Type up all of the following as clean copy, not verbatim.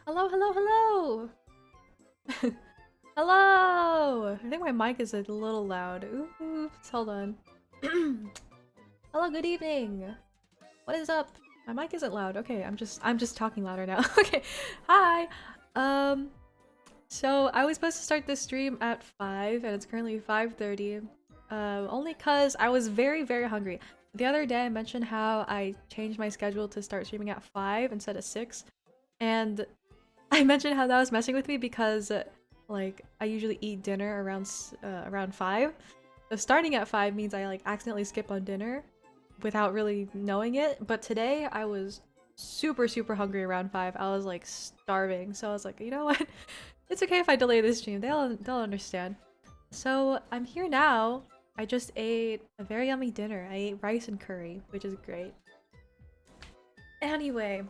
Hello, hello, hello! Hello! I think my mic is a little loud. Oops, hold on. Hello, good evening! What is up? My mic isn't loud. Okay, I'm just talking louder now. Okay. Hi! Um, so I was supposed to start this stream at 5 and it's currently 5:30. Only cause I was very, very hungry. The other day I mentioned how I changed my schedule to start streaming at 5 instead of 6. And I mentioned how that was messing with me because, like, I usually eat dinner around 5. So starting at 5 means I, like, accidentally skip on dinner without really knowing it. But today, I was super, super hungry around 5. I was, like, starving. So I was like, you know what? It's okay if I delay this stream. They'll understand. So I'm here now. I just ate a very yummy dinner. I ate rice and curry, which is great. Anyway,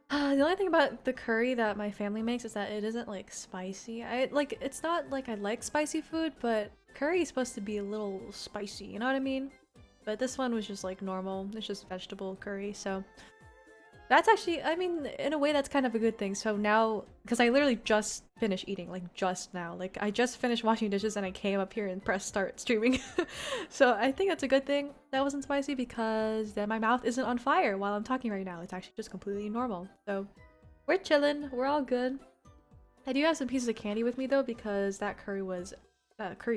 the only thing about the curry that my family makes is that it isn't like spicy. It's not like I like spicy food, but curry is supposed to be a little spicy, you know what I mean? But this one was just like normal. It's just vegetable curry, so that's actually, I mean, in a way that's kind of a good thing. So now, because I literally just finished eating, like just now. Like I just finished washing dishes and I came up here and pressed start streaming. So I think that's a good thing that wasn't spicy because then my mouth isn't on fire while I'm talking right now. It's actually just completely normal. So we're chilling, we're all good. I do have some pieces of candy with me though because that curry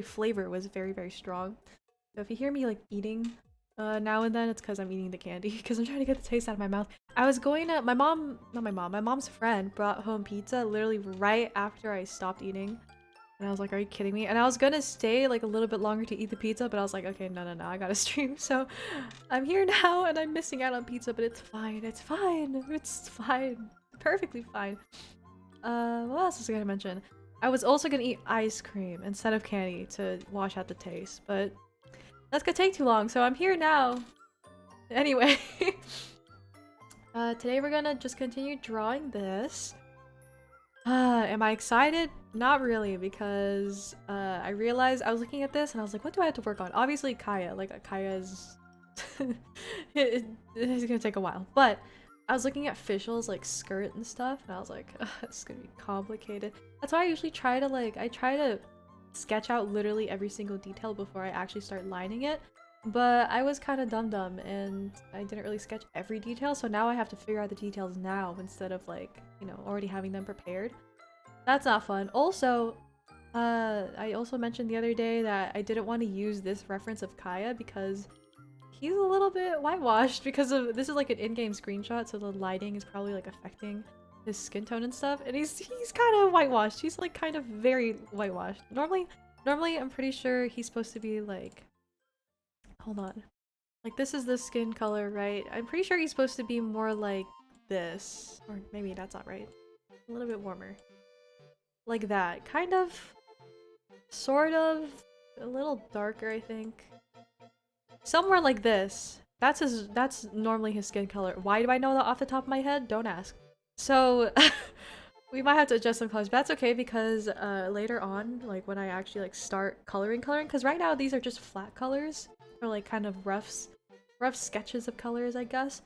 flavor was very, very strong. So if you hear me like eating now and then, it's because I'm eating the candy because I'm trying to get the taste out of my mouth. I was going to my mom's friend brought home pizza literally right after I stopped eating. And I was like, are you kidding me? And I was gonna stay like a little bit longer to eat the pizza, but I was like, okay, no, no, no, I gotta stream. So I'm here now and I'm missing out on pizza, but it's fine. It's fine. It's fine. Perfectly fine. What else was I gonna mention? I was also gonna eat ice cream instead of candy to wash out the taste, but that's gonna take too long, so I'm here now. Anyway, today we're gonna just continue drawing this. Am I excited? Not really, because I realized I was looking at this and I was like, what do I have to work on? Obviously, Kaya. Like, Kaya is... it's gonna take a while. But I was looking at Fischl's, like, skirt and stuff, and I was like, it's gonna be complicated. That's why I usually try to, like, I try to sketch out literally every single detail before I actually start lining it. But I was kind of dumb and I didn't really sketch every detail, so now I have to figure out the details now instead of like, you know, already having them prepared. That's not fun. Also, I also mentioned the other day that I didn't want to use this reference of Kaya because he's a little bit whitewashed because of this is like an in-game screenshot, so the lighting is probably like affecting his skin tone and stuff, and he's kind of whitewashed. He's like kind of very whitewashed. Normally I'm pretty sure he's supposed to be like, hold on. Like this is the skin color, right? I'm pretty sure he's supposed to be more like this. Or maybe that's not right. A little bit warmer. Like that. Kind of. Sort of. A little darker, I think. Somewhere like this. That's normally his skin color. Why do I know that off the top of my head? Don't ask. So we might have to adjust some colors, but that's okay because later on, like when I actually like start coloring, because right now these are just flat colors or like kind of rough sketches of colors, I guess.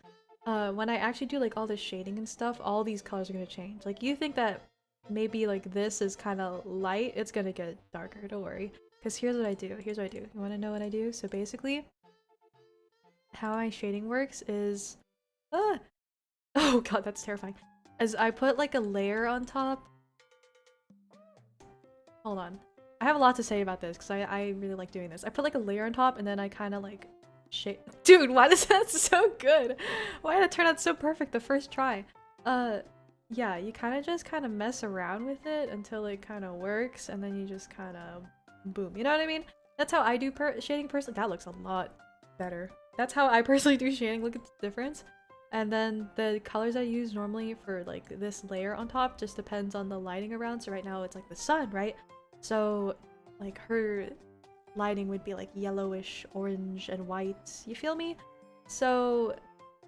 When I actually do like all this shading and stuff, all these colors are gonna change. Like you think that maybe like this is kind of light, it's gonna get darker, don't worry. Because here's what I do. Here's what I do. You want to know what I do? So basically, how my shading works is, ah, oh god, that's terrifying. As I put like a layer on top. Hold on. I have a lot to say about this because I really like doing this. I put like a layer on top and then I kind of like shade. Dude, why does that so good? Why did it turn out so perfect the first try? Yeah, you kind of just kind of mess around with it until it kind of works and then you just kind of boom. You know what I mean? That's how I do shading personally. That looks a lot better. That's how I personally do shading. Look at the difference. And then the colors I use normally for like this layer on top just depends on the lighting around. So right now it's like the sun, right? So like her lighting would be like yellowish, orange, and white. You feel me? So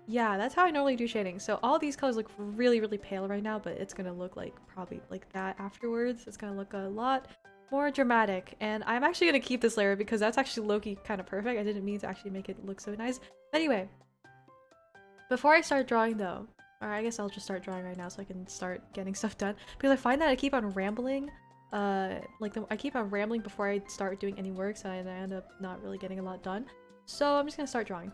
yeah, that's how I normally do shading. So all these colors look really, really pale right now, but it's gonna look like probably like that afterwards. It's gonna look a lot more dramatic. And I'm actually gonna keep this layer because that's actually low-key kind of perfect. I didn't mean to actually make it look so nice. Anyway, before I start drawing though, Alright, I guess I'll just start drawing right now so I can start getting stuff done. Because I find that I keep on rambling. I keep on rambling before I start doing any work, so I end up not really getting a lot done. So I'm just gonna start drawing.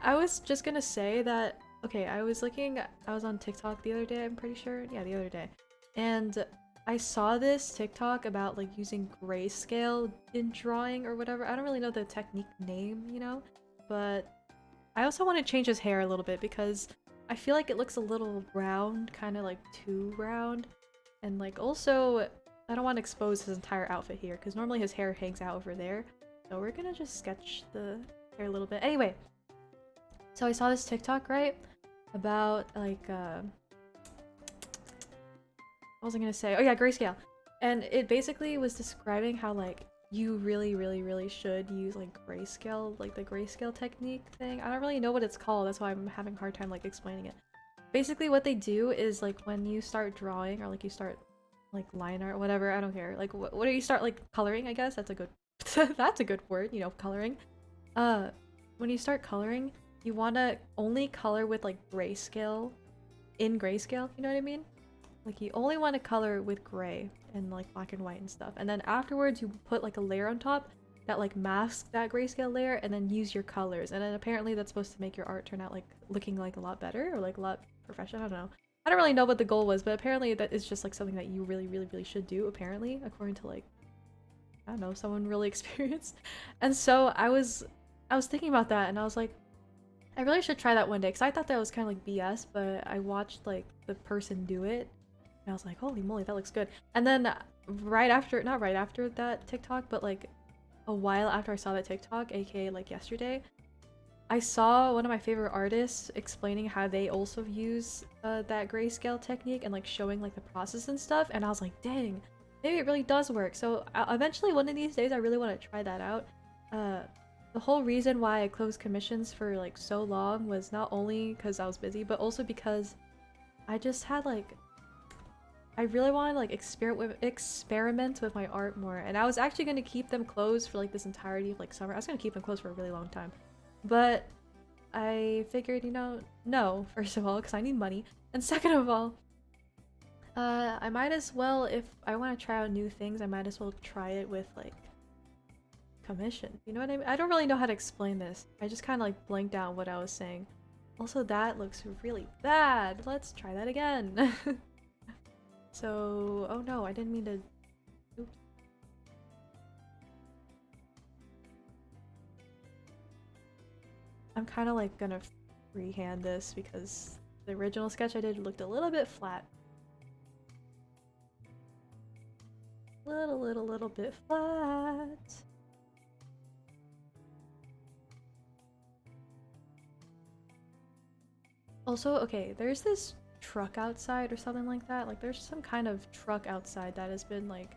I was just gonna say that, okay, I was on TikTok the other day, I'm pretty sure. Yeah, the other day. And I saw this TikTok about like using grayscale in drawing or whatever. I don't really know the technique name, you know? But I also want to change his hair a little bit because I feel like it looks a little round, kind of like too round. And like also, I don't want to expose his entire outfit here because normally his hair hangs out over there. So we're gonna just sketch the hair a little bit. Anyway, so I saw this TikTok, right? About like, what was I gonna say? Oh yeah, grayscale. And it basically was describing how like you really should use like grayscale, like the grayscale technique thing. I don't really know what it's called, that's why I'm having a hard time like explaining it. Basically what they do is like when you start drawing or like you start like line art, whatever, I don't care. Like what do you start like coloring, I guess? That's a good that's a good word, you know, coloring. When you start coloring, you want to only color with like grayscale in grayscale, you know what I mean? Like you only want to color with gray and like black and white and stuff. And then afterwards you put like a layer on top that like masks that grayscale layer and then use your colors. And then apparently that's supposed to make your art turn out like looking like a lot better or like a lot professional. I don't know. I don't really know what the goal was, but apparently that is just like something that you really should do, apparently, according to like, I don't know, someone really experienced. And so I was thinking about that and I was like, I really should try that one day because I thought that was kind of like BS, but I watched like the person do it and I was like, holy moly, that looks good. And then not right after that TikTok, but like a while after I saw that TikTok, aka like yesterday, I saw one of my favorite artists explaining how they also use that grayscale technique and like showing like the process and stuff, and I was like, dang, maybe it really does work. So eventually one of these days I really want to try that out. The whole reason why I closed commissions for like so long was not only because I was busy, but also because I just had like, I really wanted to like experiment with my art more, and I was actually going to keep them closed for like this entirety of like summer. I was going to keep them closed for a really long time, but I figured, you know, no, first of all, because I need money, and second of all, I might as well, if I want to try out new things, I might as well try it with like commission. You know what I mean? I don't really know how to explain this. I just kind of like blanked out what I was saying. Also, that looks really bad. Let's try that again. So, oh no, I didn't mean to. Oops. I'm kind of like gonna freehand this because the original sketch I did looked a little bit flat. Little bit flat. Also, okay, there's this truck outside or something like that. Like there's some kind of truck outside that has been like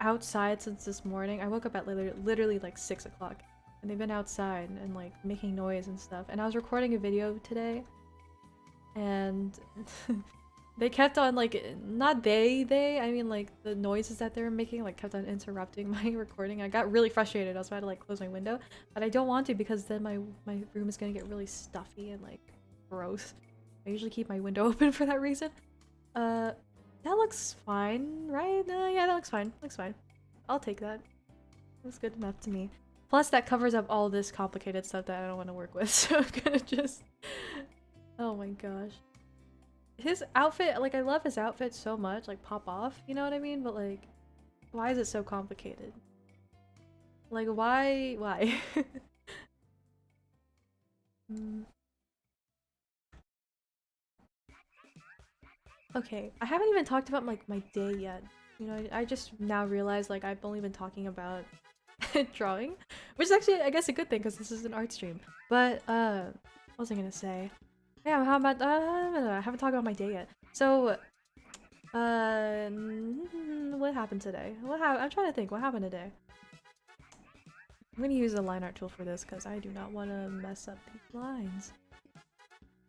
outside since this morning. I woke up at literally like 6 o'clock and they've been outside and like making noise and stuff. And I was recording a video today and they kept on like, not I mean like the noises that they were making like kept on interrupting my recording. I got really frustrated. I was about to like close my window, but I don't want to because then my room is gonna get really stuffy and like gross. I usually keep my window open for that reason. That looks fine, right? Yeah, that looks fine. Looks fine. I'll take that. Looks good enough to me. Plus, that covers up all this complicated stuff that I don't want to work with, so I'm gonna just... Oh my gosh. His outfit, like, I love his outfit so much, like, pop off, you know what I mean? But, like, why is it so complicated? Like, why? Why? Okay, I haven't even talked about like my day yet. You know, I just now realized like I've only been talking about drawing, which is actually I guess a good thing because this is an art stream. But what was I gonna say? Yeah, how about I haven't talked about my day yet. So what happened today? I'm trying to think. What happened today? I'm gonna use the line art tool for this because I do not want to mess up these lines.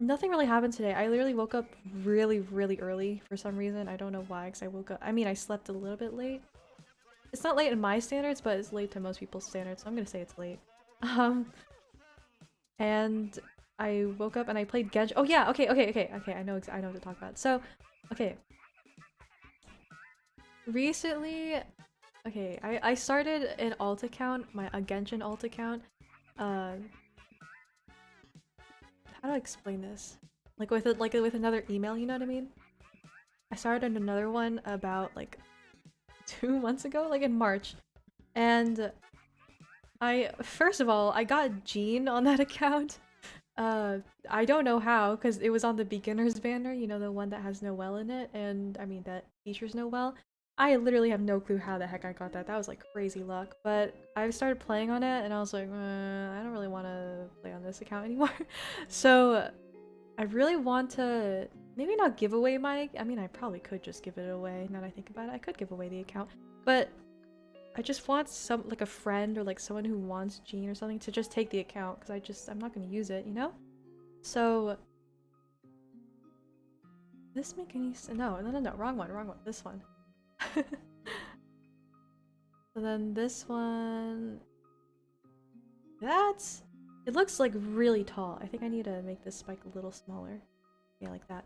Nothing really happened today. I literally woke up really early for some reason. I don't know why, because I woke up- I mean, I slept a little bit late. It's not late in my standards, but it's late to most people's standards, so I'm gonna say it's late. And I woke up and I played Genshin. Oh yeah, okay. I know what to talk about. So, okay. Recently, okay, I started an alt account, a Genshin alt account. Uh, how do I explain this? Like with another email, you know what I mean? I started another one about like 2 months ago, like in March, and first of all I got Jean on that account. I don't know how, because it was on the beginner's banner, you know, the one that has Noelle in it, and I mean that features Noelle. I literally have no clue how the heck I got that. That was like crazy luck. But I started playing on it, and I was like, I don't really want to play on this account anymore. So I really want to maybe not give away my. I mean, I probably could just give it away. Now that I think about it, I could give away the account, but I just want some like a friend or like someone who wants Jean or something to just take the account because I'm not gonna use it, you know? So this make any sense? No, wrong one, this one. So then this one, it looks like really tall. I think I need to make this spike a little smaller. Yeah, like that.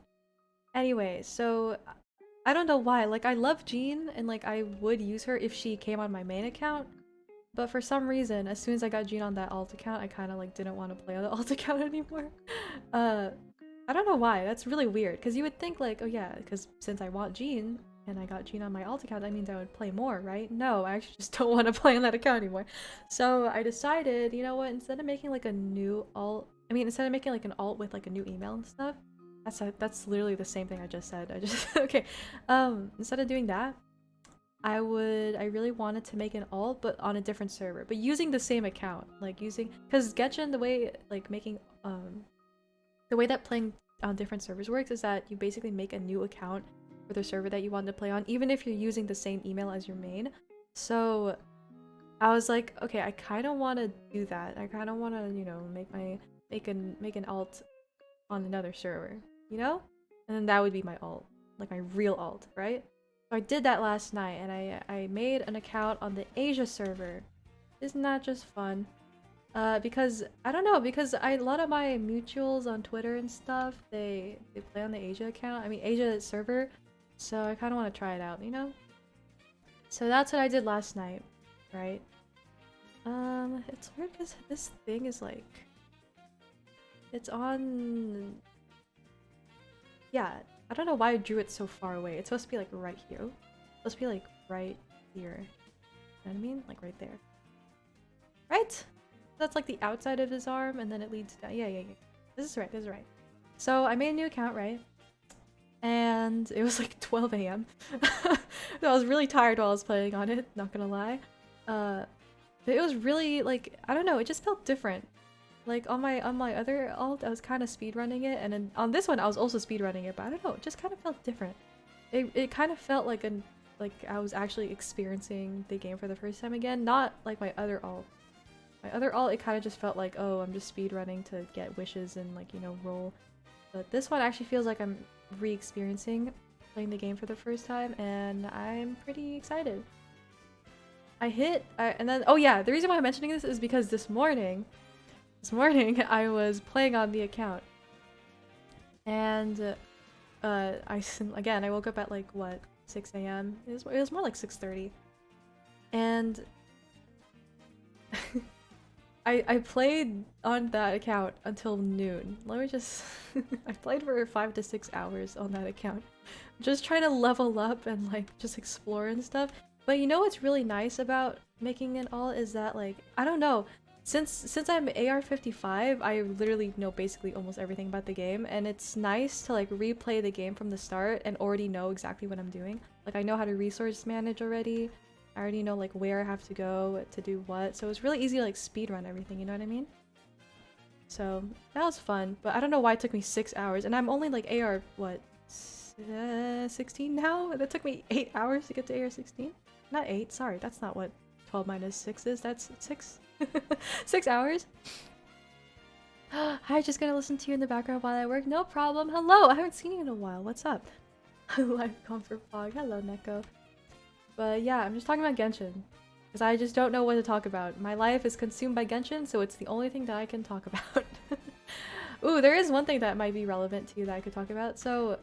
Anyway, so I don't know why, like I love Jean and like I would use her if she came on my main account. But for some reason, as soon as I got Jean on that alt account, I kind of like didn't want to play on the alt account anymore. I don't know why. That's really weird. Because you would think like, oh yeah, because since I want Jean and I got Jean on my alt account, that means I would play more, right? No, I actually just don't want to play on that account anymore. So I decided, you know what? Instead of making like a new alt, instead of making like an alt with like a new email and stuff, that's literally the same thing I just said. I just okay. Instead of doing that, I really wanted to make an alt but on a different server, but using the same account, like using, because Genshin, the way like making the way that playing on different servers works is that you basically make a new account for the server that you want to play on, even if you're using the same email as your main. So I was like, okay, I kind of want to do that. I kind of want to, you know, make an alt on another server, you know, and then that would be my alt, like my real alt, right? So I did that last night, and I made an account on the Asia server. Isn't that just fun? Because I don't know, because a lot of my mutuals on Twitter and stuff, they play on the Asia account. I mean Asia server, so I kind of want to try it out, you know. So that's what I did last night, right? It's weird because this thing is like, it's on. Yeah, I don't know why I drew it so far away. It's supposed to be like right here. It's supposed to be like right here. You know what I mean? Like right there. Right? That's like the outside of his arm, and then it leads down. Yeah. This is right. So I made a new account, right? And it was like 12 a.m. So I was really tired while I was playing on it, not gonna lie. But it was really like, I don't know, it just felt different. Like on my other alt, I was kind of speedrunning it, and then on this one, I was also speedrunning it, but I don't know, it just kind of felt different. It kind of felt like I was actually experiencing the game for the first time again, not like my other alt. My other alt, it kind of just felt like, oh, I'm just speedrunning to get wishes and like, you know, roll. But this one actually feels like I'm re-experiencing playing the game for the first time, and I'm pretty excited. And then, oh yeah, the reason why I'm mentioning this is because this morning I was playing on the account, and I woke up at like what, 6 a.m. It was more like 6:30, and I played on that account until noon. Let me just I played for 5 to 6 hours on that account, just trying to level up and like just explore and stuff. But you know what's really nice about making it all is that, like, I don't know, since I'm AR55, I literally know basically almost everything about the game, and it's nice to like replay the game from the start and already know exactly what I'm doing. Like, I know how to resource manage already. I already know like where I have to go to do what, so it's really easy to like speedrun everything, you know what I mean? So that was fun, but I don't know why it took me 6 hours, and I'm only like AR, what, 16 now? That took me 8 hours to get to AR 16? Not 8, sorry, that's not what 12 minus 6 is, that's 6. 6 hours? Hi, just gonna listen to you in the background while I work. No problem. Hello, I haven't seen you in a while. What's up? Live comfort vlog. Hello, Neko. But yeah, I'm just talking about Genshin, because I just don't know what to talk about. My life is consumed by Genshin, so it's the only thing that I can talk about. Ooh, there is one thing that might be relevant to you that I could talk about. So,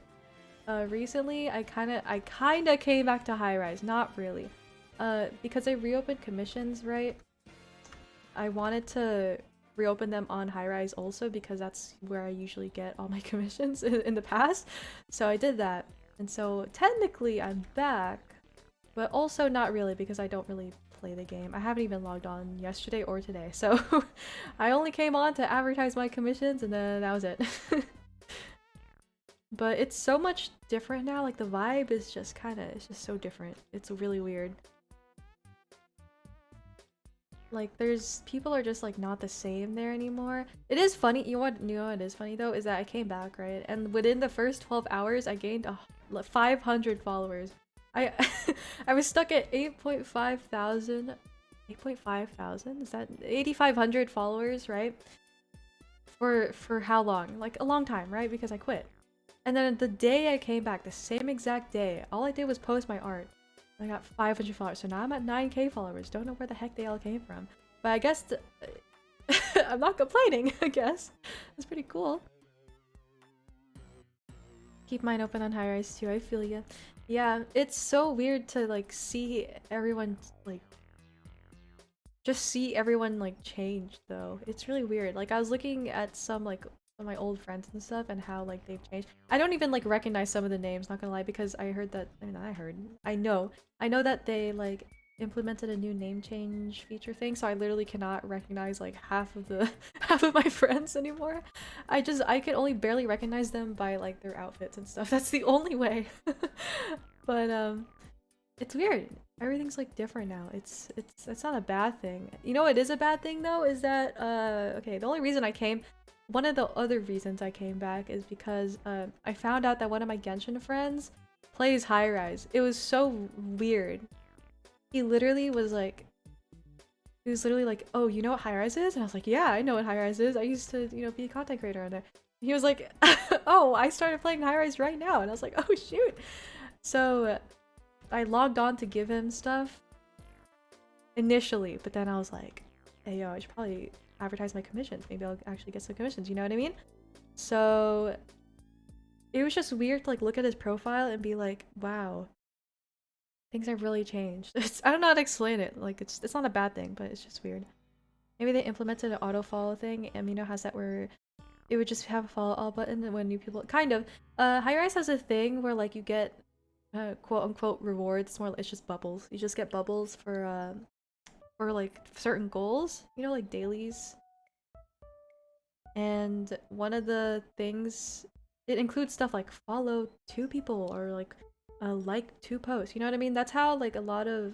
recently I kinda came back to high rise. Not really. Because I reopened commissions, right? I wanted to reopen them on high rise also because that's where I usually get all my commissions in the past. So I did that. And so technically I'm back, but also not really because I don't really play the game. I haven't even logged on yesterday or today. So I only came on to advertise my commissions and then that was it. But it's so much different now. Like the vibe is just it's just so different. It's really weird. Like there's people are just like not the same there anymore. It is funny. You know what is funny though is that I came back, right? And within the first 12 hours I gained 500 followers. I I was stuck at 8.5 thousand. 8.5 thousand? Is that 8,500 followers, right? For how long? Like a long time, right? Because I quit. And then the day I came back, the same exact day, all I did was post my art. I got 500 followers, so now I'm at 9k followers. Don't know where the heck they all came from. But I guess I'm not complaining, I guess. That's pretty cool. Keep mine open on high rise too, I feel ya. Yeah, it's so weird to like see everyone like just see everyone like change though. It's really weird. Like I was looking at some like of my old friends and stuff and how like they've changed. I don't even like recognize some of the names, not gonna lie, because I heard that I know that they like implemented a new name change feature thing, so I literally cannot recognize like half of the half of my friends anymore. I can only barely recognize them by like their outfits and stuff. That's the only way. But it's weird. Everything's like different now. It's not a bad thing. You know what is a bad thing though is that okay, the only reason I came one of the other reasons I came back is because I found out that one of my Genshin friends plays high rise. It was so weird. He was literally like, "Oh, you know what high rise is?" And I was like, "Yeah, I know what high rise is. I used to, you know, be a content creator on there." And he was like, "Oh, I started playing high rise right now." And I was like, "Oh shoot." So I logged on to give him stuff initially, but then I was like, "Hey, yo, I should probably advertise my commissions. Maybe I'll actually get some commissions." You know what I mean? So it was just weird to like look at his profile and be like, "Wow, things have really changed." I don't know how to explain it. Like it's not a bad thing, but it's just weird. Maybe they implemented an auto follow thing. Amino has that where it would just have a follow all button when new people kind of. High Rise has a thing where like you get quote unquote rewards. It's just bubbles. You just get bubbles for like certain goals. You know, like dailies. And one of the things it includes stuff like follow 2 people or like 2 posts. You know what I mean? That's how like a lot of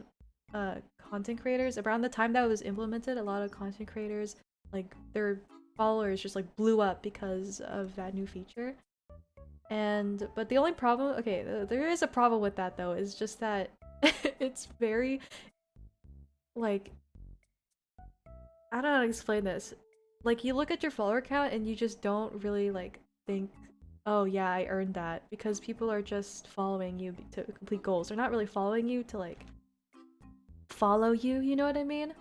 content creators around the time that was implemented, a lot of content creators like their followers just like blew up because of that new feature. And but the only problem, okay, there is a problem with that though, is just that it's very like I don't know how to explain this. Like you look at your follower count and you just don't really like think, "Oh yeah, I earned that," because people are just following you to complete goals. They're not really following you to like follow you, you know what I mean?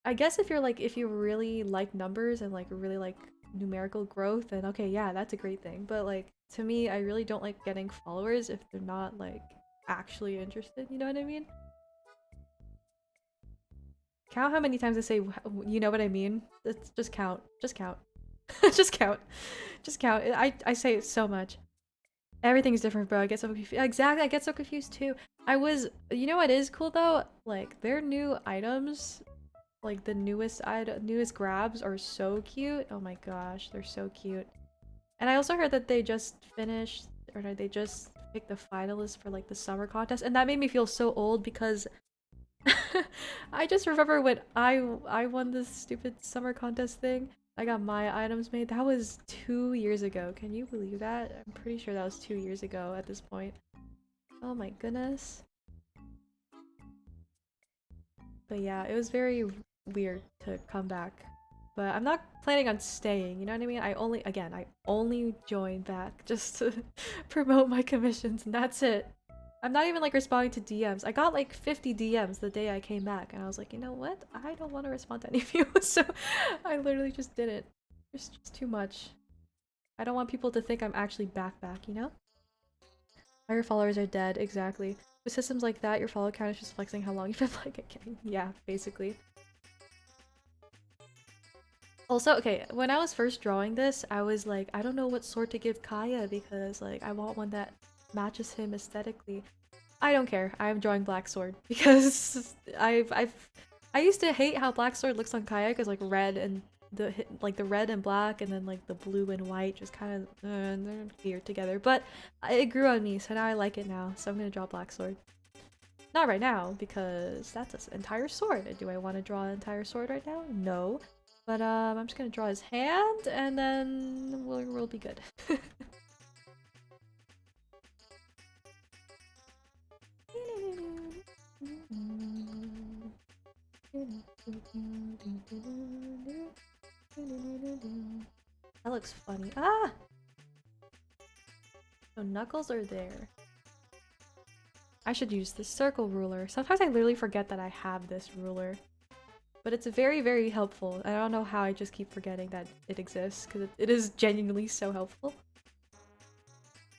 I guess if you really like numbers and like really like numerical growth, then okay, yeah, that's a great thing. But like to me, I really don't like getting followers if they're not like actually interested, you know what I mean? Count how many times I say, you know what I mean? It's just count. Just count. Just count. Just count. I say it so much. Everything's different, bro. I get so confused. Exactly, I get so confused too. You know what is cool though? Like their new items, like the newest grabs are so cute. Oh my gosh, they're so cute. And I also heard that they just finished, or no, they just picked the finalists for like the summer contest, and that made me feel so old because I just remember when I won this stupid summer contest thing. I got my items made. That was 2 years ago. Can you believe that? I'm pretty sure that was 2 years ago at this point. Oh my goodness. But yeah, it was very weird to come back. But I'm not planning on staying, you know what I mean? I only joined back just to promote my commissions and that's it. I'm not even like responding to DMs. I got like 50 DMs the day I came back and I was like, you know what? I don't want to respond to any of you. So I literally just didn't. There's just too much. I don't want people to think I'm actually back, you know? All your followers are dead, exactly. With systems like that, your follow count is just flexing how long you've been playing a game. Yeah, basically. Also, okay, when I was first drawing this, I was like, I don't know what sword to give Kaya because, like, I want one that matches him aesthetically. I don't care. I'm drawing Black Sword because I used to hate how Black Sword looks on Kaya because like red and the red and black and then like the blue and white just kind of they're weird together. But it grew on me, so now I like it now. So I'm gonna draw Black Sword. Not right now because that's an entire sword. Do I want to draw an entire sword right now? No. But I'm just gonna draw his hand and then we'll be good. That looks funny. Ah! So knuckles are there. I should use the circle ruler. Sometimes I literally forget that I have this ruler. But it's very, very helpful. I don't know how I just keep forgetting that it exists, because it is genuinely so helpful.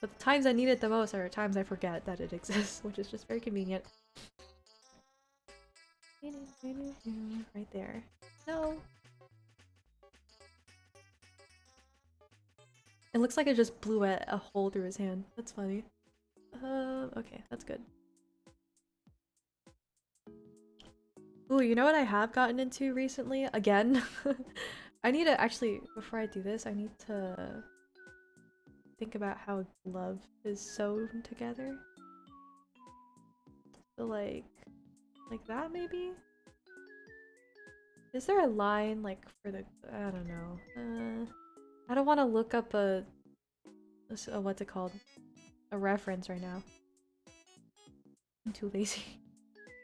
But the times I need it the most are times I forget that it exists, which is just very convenient. Right there. No! It looks like it just blew a hole through his hand. That's funny. Okay, that's good. Ooh, you know what I have gotten into recently? Again? I need to actually, before I do this, I need to think about how glove is sewn together. So like that maybe? Is there a line like for the, I don't know. I don't want to look up what's it called? A reference right now. I'm too lazy.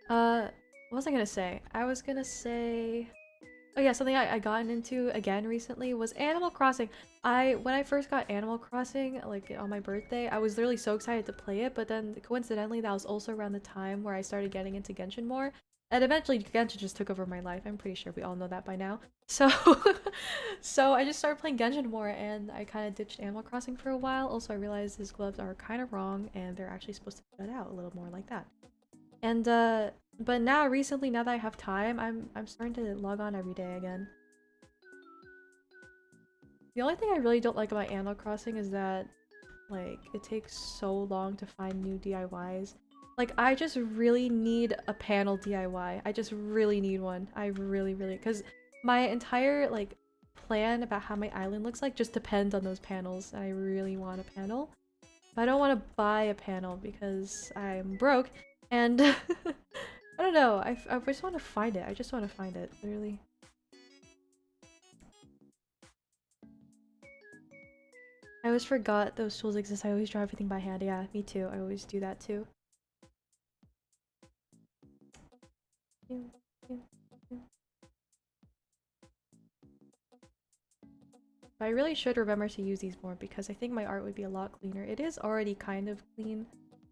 What was I gonna say? I was gonna say... Oh yeah, something I gotten into again recently was Animal Crossing. When I first got Animal Crossing, like on my birthday, I was literally so excited to play it, but then coincidentally that was also around the time where I started getting into Genshin more. And eventually Genshin just took over my life. I'm pretty sure we all know that by now. So so I just started playing Genshin more and I kind of ditched Animal Crossing for a while. Also I realized his gloves are kind of wrong and they're actually supposed to cut out a little more like that. And but now recently, now that I have time, I'm starting to log on every day again. The only thing I really don't like about Animal Crossing is that like it takes so long to find new DIYs. Like I just really need a panel DIY. I just really need one. I really because my entire like plan about how my island looks like just depends on those panels and I really want a panel. But I don't want to buy a panel because I'm broke and I don't know. I just want to find it. I just want to find it, literally. I always forgot those tools exist. I always draw everything by hand. Yeah, me too. I always do that too. But I really should remember to use these more because I think my art would be a lot cleaner. It is already kind of clean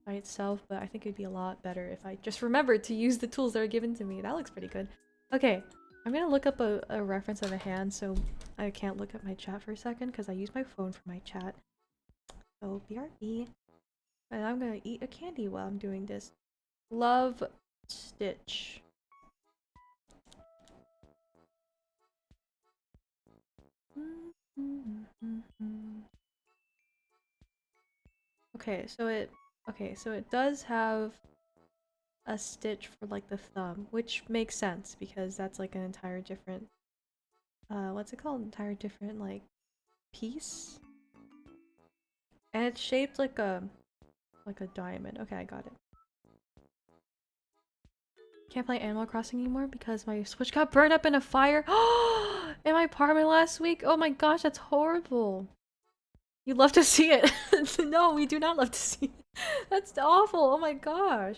by itself, but I think it'd be a lot better if I just remembered to use the tools that are given to me. That looks pretty good. Okay, I'm gonna look up a reference of a hand so I can't look at my chat for a second because I use my phone for my chat. So BRB. And I'm gonna eat a candy while I'm doing this. Love Stitch. Okay, so it does have a stitch for like the thumb, which makes sense because that's like an entire different what's it called? Entire different like piece. And it's shaped like a diamond. Okay, I got it. Can't play Animal Crossing anymore because my Switch got burned up in a fire in my apartment last week. Oh my gosh, that's horrible. You love to see it. No, we do not love to see it. That's awful. Oh my gosh.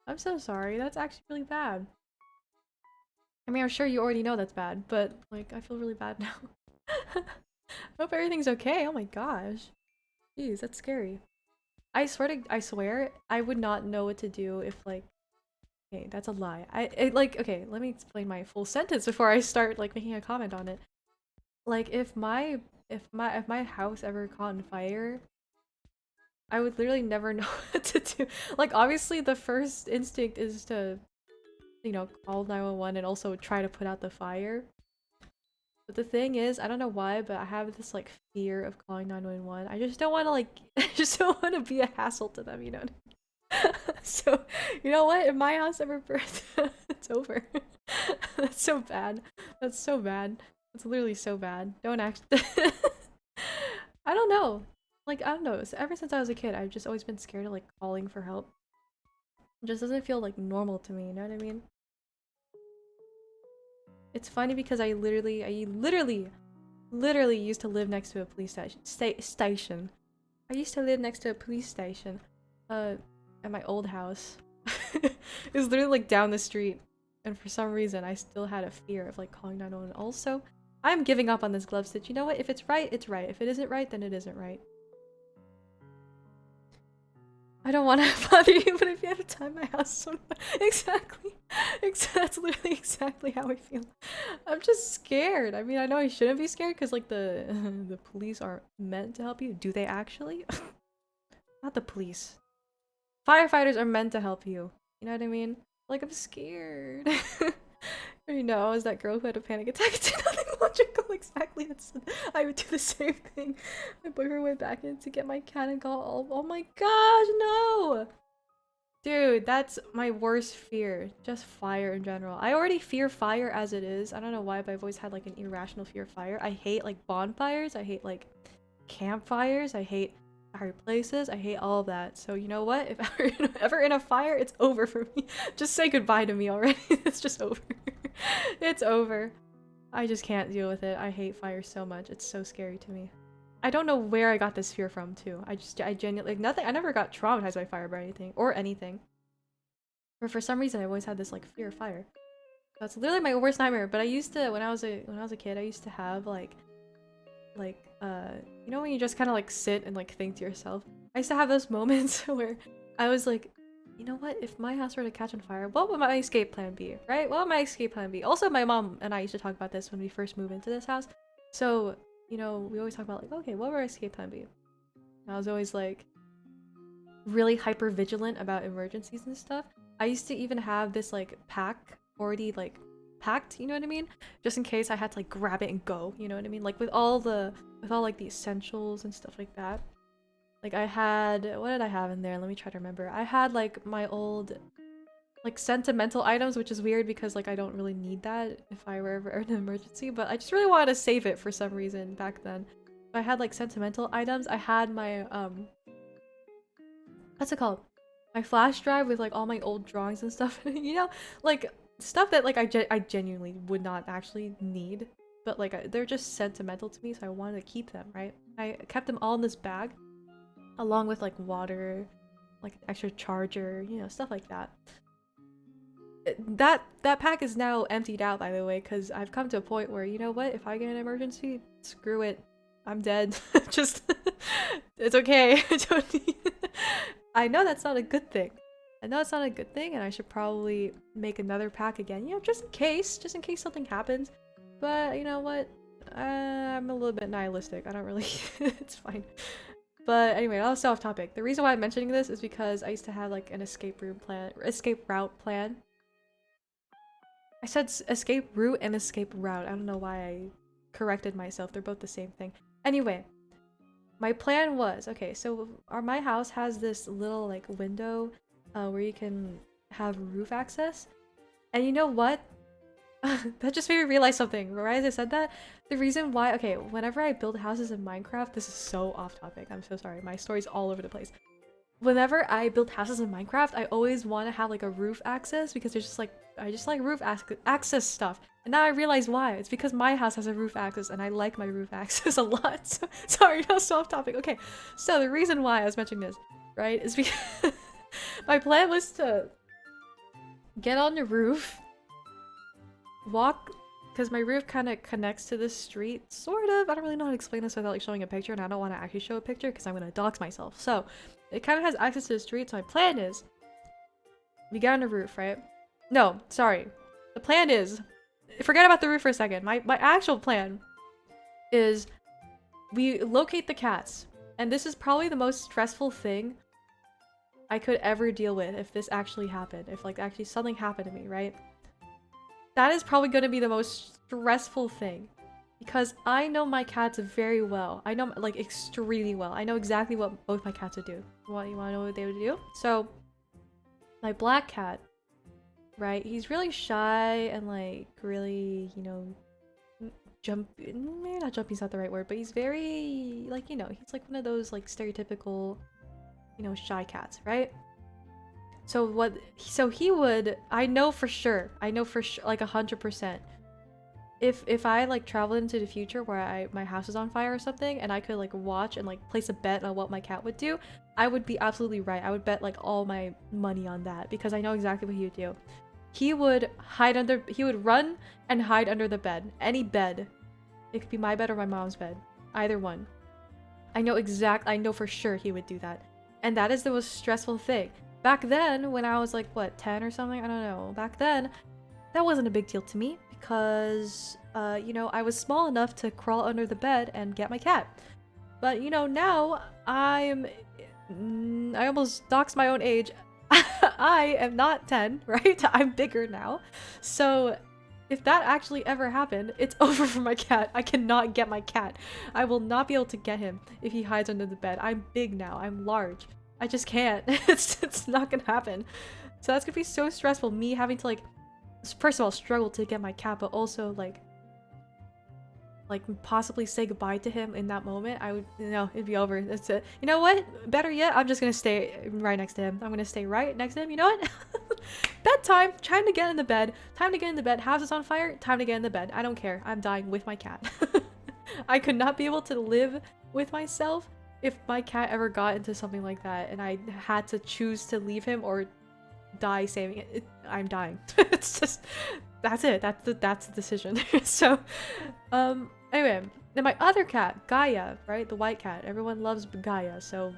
I'm so sorry. That's actually really bad. I mean, I'm sure you already know that's bad, but like, I feel really bad now. I hope everything's okay. Oh my gosh. Jeez, that's scary. I swear, I would not know what to do if like, okay, that's a lie. Like, okay, let me explain my full sentence before I start like making a comment on it. Like if my house ever caught on fire, I would literally never know what to do. Like obviously the first instinct is to, call 911 and also try to put out the fire. But the thing is, I don't know why, but I have this like fear of calling 911. I just don't want to like I just don't want to be a hassle to them, you know. So, you know what? If my house ever burns, it's over. That's so bad. That's so bad. That's literally so bad. Don't act. I don't know. Like, I don't know. Ever since I was a kid, I've just always been scared of like calling for help. It just doesn't feel like normal to me, you know what I mean? It's funny because I literally used to live next to a police station. I used to live next to a police station, uh, at my old house. It was literally like down the street, and for some reason, I still had a fear of like calling 911. Also, I'm giving up on this glove stitch. You know what? If it's right, it's right. If it isn't right, then it isn't right. I don't want to bother you, but if you have time, my house so exactly, that's literally exactly how I feel. I'm just scared. I mean, I know I shouldn't be scared because like the the police aren't meant to help you. Do they actually? Not the police. Firefighters are meant to help you. You know what I mean? Like I'm scared. You know, I was that girl who had a panic attack. It did nothing logical. Exactly. I would do the same thing. My boyfriend went back in to get my cat and got all. Oh my gosh, no! Dude, that's my worst fear. Just fire in general. I already fear fire as it is. I don't know why, but I've always had like an irrational fear of fire. I hate like bonfires. I hate like campfires. I hate fireplaces. I hate all of that. So you know what? If ever in a fire, it's over for me. Just say goodbye to me already. It's just over. It's over. I just can't deal with it. I hate fire so much. It's so scary to me. I don't know where I got this fear from too. I genuinely like nothing. I never got traumatized by fire by anything. But for some reason, I always had this like fear of fire. That's literally my worst nightmare. But I used to when I was a kid, I used to have like you know when you just kind of like sit and like think to yourself. I used to have those moments where I was like, you know what, if my house were to catch on fire, what would my escape plan be, right? What would my escape plan be? Also, my mom and I used to talk about this when we first moved into this house. So we always talk about like, okay, what would our escape plan be? And I was always like really hyper vigilant about emergencies and stuff. I used to even have this like pack already like packed, you know what I mean? Just in case I had to like grab it and go, you know what I mean? Like with all like the essentials and stuff like that. Like I had, what did I have in there? Let me try to remember. I had like my old like sentimental items, which is weird because like I don't really need that if I were ever in an emergency, but I just really wanted to save it for some reason back then. I had like sentimental items. I had my what's it called? My flash drive with like all my old drawings and stuff. Like stuff that like I genuinely would not actually need, but like they're just sentimental to me, so I wanted to keep them, right? I kept them all in this bag, along with like water, like extra charger, stuff like that. That pack is now emptied out, by the way, because I've come to a point where, you know what, if I get an emergency, screw it, I'm dead. Just it's okay. I don't need I know that's not a good thing. I know it's not a good thing, and I should probably make another pack again, just in case something happens. But you know what? I'm a little bit nihilistic. I don't really it's fine. But anyway, that was so off topic. The reason why I'm mentioning this is because I used to have like an escape route plan. I said escape route and escape route. I don't know why I corrected myself. They're both the same thing. Anyway, my plan was, okay, so my house has this little like window where you can have roof access. And you know what? That just made me realize something. Right as I said that, the reason why, okay, whenever I build houses in Minecraft, this is so off topic. I'm so sorry. My story's all over the place. Whenever I build houses in Minecraft, I always want to have like a roof access because there's just like, I just like roof access stuff. And now I realize why. It's because my house has a roof access and I like my roof access a lot. So, sorry, that was so off topic. Okay, so the reason why I was mentioning this, right, is because my plan was to get on the roof, walk, because my roof kind of connects to the street, sort of. I don't really know how to explain this without like showing a picture, and I don't want to actually show a picture because I'm going to dox myself. So it kind of has access to the street, so my plan is we get on the roof, right? No, sorry. The plan is, forget about the roof for a second. My actual plan is we locate the cats. And this is probably the most stressful thing I could ever deal with if this actually happened. If like actually something happened to me, right? That is probably going to be the most stressful thing. Because I know my cats very well. I know like extremely well. I know exactly what both my cats would do. You want to know what they would do? So my black cat, right? He's really shy and like really, you know, maybe not jumpy's not the right word, but he's very like, you know, he's like one of those like stereotypical, you know, shy cats, right? So he would, I know for sure, like 100%. If I like traveled into the future where my house is on fire or something and I could like watch and like place a bet on what my cat would do, I would be absolutely right. I would bet like all my money on that because I know exactly what he would do. He would run and hide under the bed. Any bed. It could be my bed or my mom's bed. Either one. I know for sure he would do that. And that is the most stressful thing. Back then, when I was like, what, 10 or something? I don't know. Back then, that wasn't a big deal to me because, you know, I was small enough to crawl under the bed and get my cat. But, you know, now I almost doxed my own age. I am not 10, right? I'm bigger now. So if that actually ever happened, it's over for my cat. I cannot get my cat. I will not be able to get him if he hides under the bed. I'm big now. I'm large. I just can't. It's not gonna happen. So that's gonna be so stressful. Me having to like, first of all, struggle to get my cat, but also like possibly say goodbye to him in that moment. I would, you know, it'd be over. That's it. You know what? Better yet, I'm just gonna stay right next to him. I'm gonna stay right next to him. You know what? Bedtime. Time to get in the bed. Time to get in the bed. House is on fire. Time to get in the bed. I don't care. I'm dying with my cat. I could not be able to live with myself if my cat ever got into something like that and I had to choose to leave him or die saving it. I'm dying. It's just, that's it. That's the decision. So, anyway, then my other cat, Gaia, right? The white cat. Everyone loves Gaia, so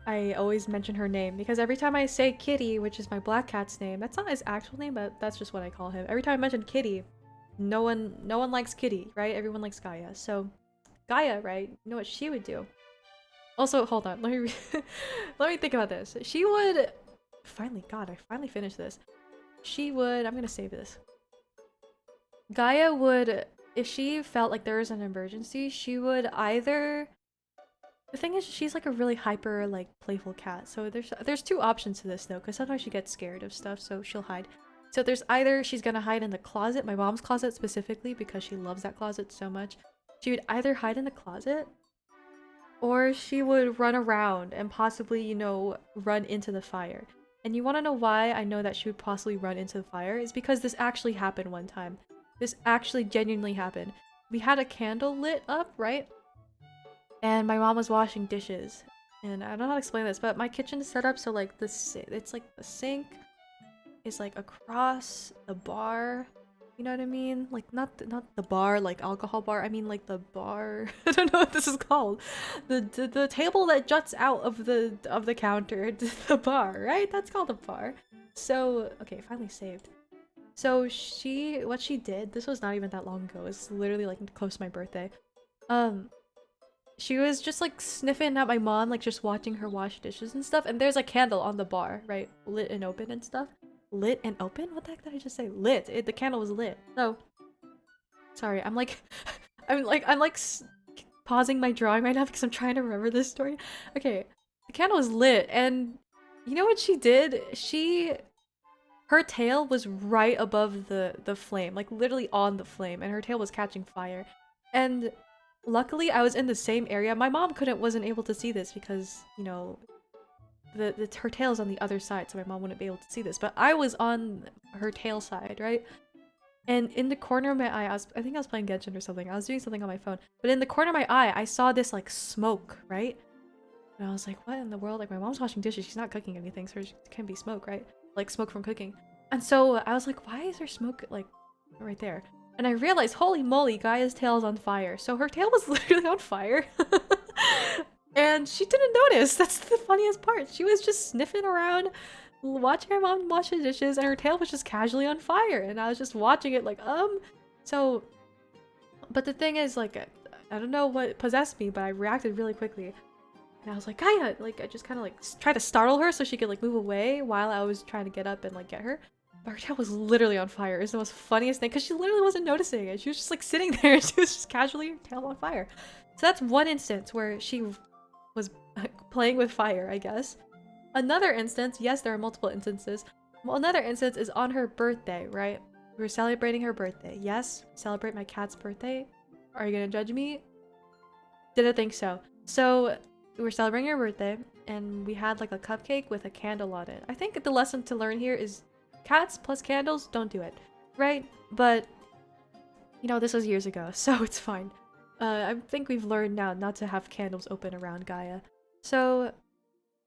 I always mention her name because every time I say Kitty, which is my black cat's name, that's not his actual name, but that's just what I call him. Every time I mention Kitty, no one likes Kitty, right? Everyone likes Gaia. So Gaia, right? You know what she would do? Also, hold on. Let me think about this. She would finally, God, I finally finished this. She would, I'm gonna save this. Gaia would, if she felt like there was an emergency, she would either, the thing is, she's like a really hyper, like playful cat. So there's two options to this though, because sometimes she gets scared of stuff, so she'll hide. So there's either she's gonna hide in the closet, my mom's closet specifically, because she loves that closet so much. She would either hide in the closet, or she would run around and possibly, you know, run into the fire. And you want to know why I know that she would possibly run into the fire? Is because this actually happened one time. This actually genuinely happened. We had a candle lit up, right? And my mom was washing dishes. And I don't know how to explain this, but my kitchen is set up so like it's like the sink is like across the bar. You know what I mean? Like not the bar, like alcohol bar. I mean like the bar. I don't know what this is called. The table that juts out of the counter to the bar, right? That's called a bar. So okay, finally saved. So what she did, this was not even that long ago. It's literally like close to my birthday. She was just like sniffing at my mom, like just watching her wash dishes and stuff. And there's a candle on the bar, right? Lit and open and stuff. Lit and open? What the heck did I just say? Lit. The candle was lit. So, sorry, I'm like pausing my drawing right now because I'm trying to remember this story. Okay, the candle was lit, and you know what she did? Her tail was right above the flame, like literally on the flame, and her tail was catching fire. And luckily, I was in the same area. My mom wasn't able to see this because, you know, her tail is on the other side, so my mom wouldn't be able to see this. But I was on her tail side, right? And in the corner of my eye, I think I was playing Genshin or something. I was doing something on my phone. But in the corner of my eye, I saw this like smoke, right? And I was like, what in the world? Like my mom's washing dishes. She's not cooking anything, so there can be smoke, right? Like smoke from cooking. And so I was like, why is there smoke like right there? And I realized, holy moly, Gaia's tail is on fire. So her tail was literally on fire. And she didn't notice. That's the funniest part. She was just sniffing around, watching her mom wash the dishes, and her tail was just casually on fire. And I was just watching it like, So But the thing is, like, I don't know what possessed me, but I reacted really quickly. And I was like, Gaia! Like, I just kind of like tried to startle her so she could like move away while I was trying to get up and like get her. But her tail was literally on fire. It's the most funniest thing because she literally wasn't noticing it. She was just like sitting there and she was just casually her tail on fire. So that's one instance where she was playing with fire, I guess. Another instance, yes, there are multiple instances. Well, another instance is on her birthday, right? We were celebrating her birthday. Yes, celebrate my cat's birthday. Are you gonna judge me? Didn't think so. So we were celebrating her birthday and we had like a cupcake with a candle on it. I think the lesson to learn here is cats plus candles, don't do it, right? But you know, this was years ago, so it's fine. I think we've learned now not to have candles open around Gaia. So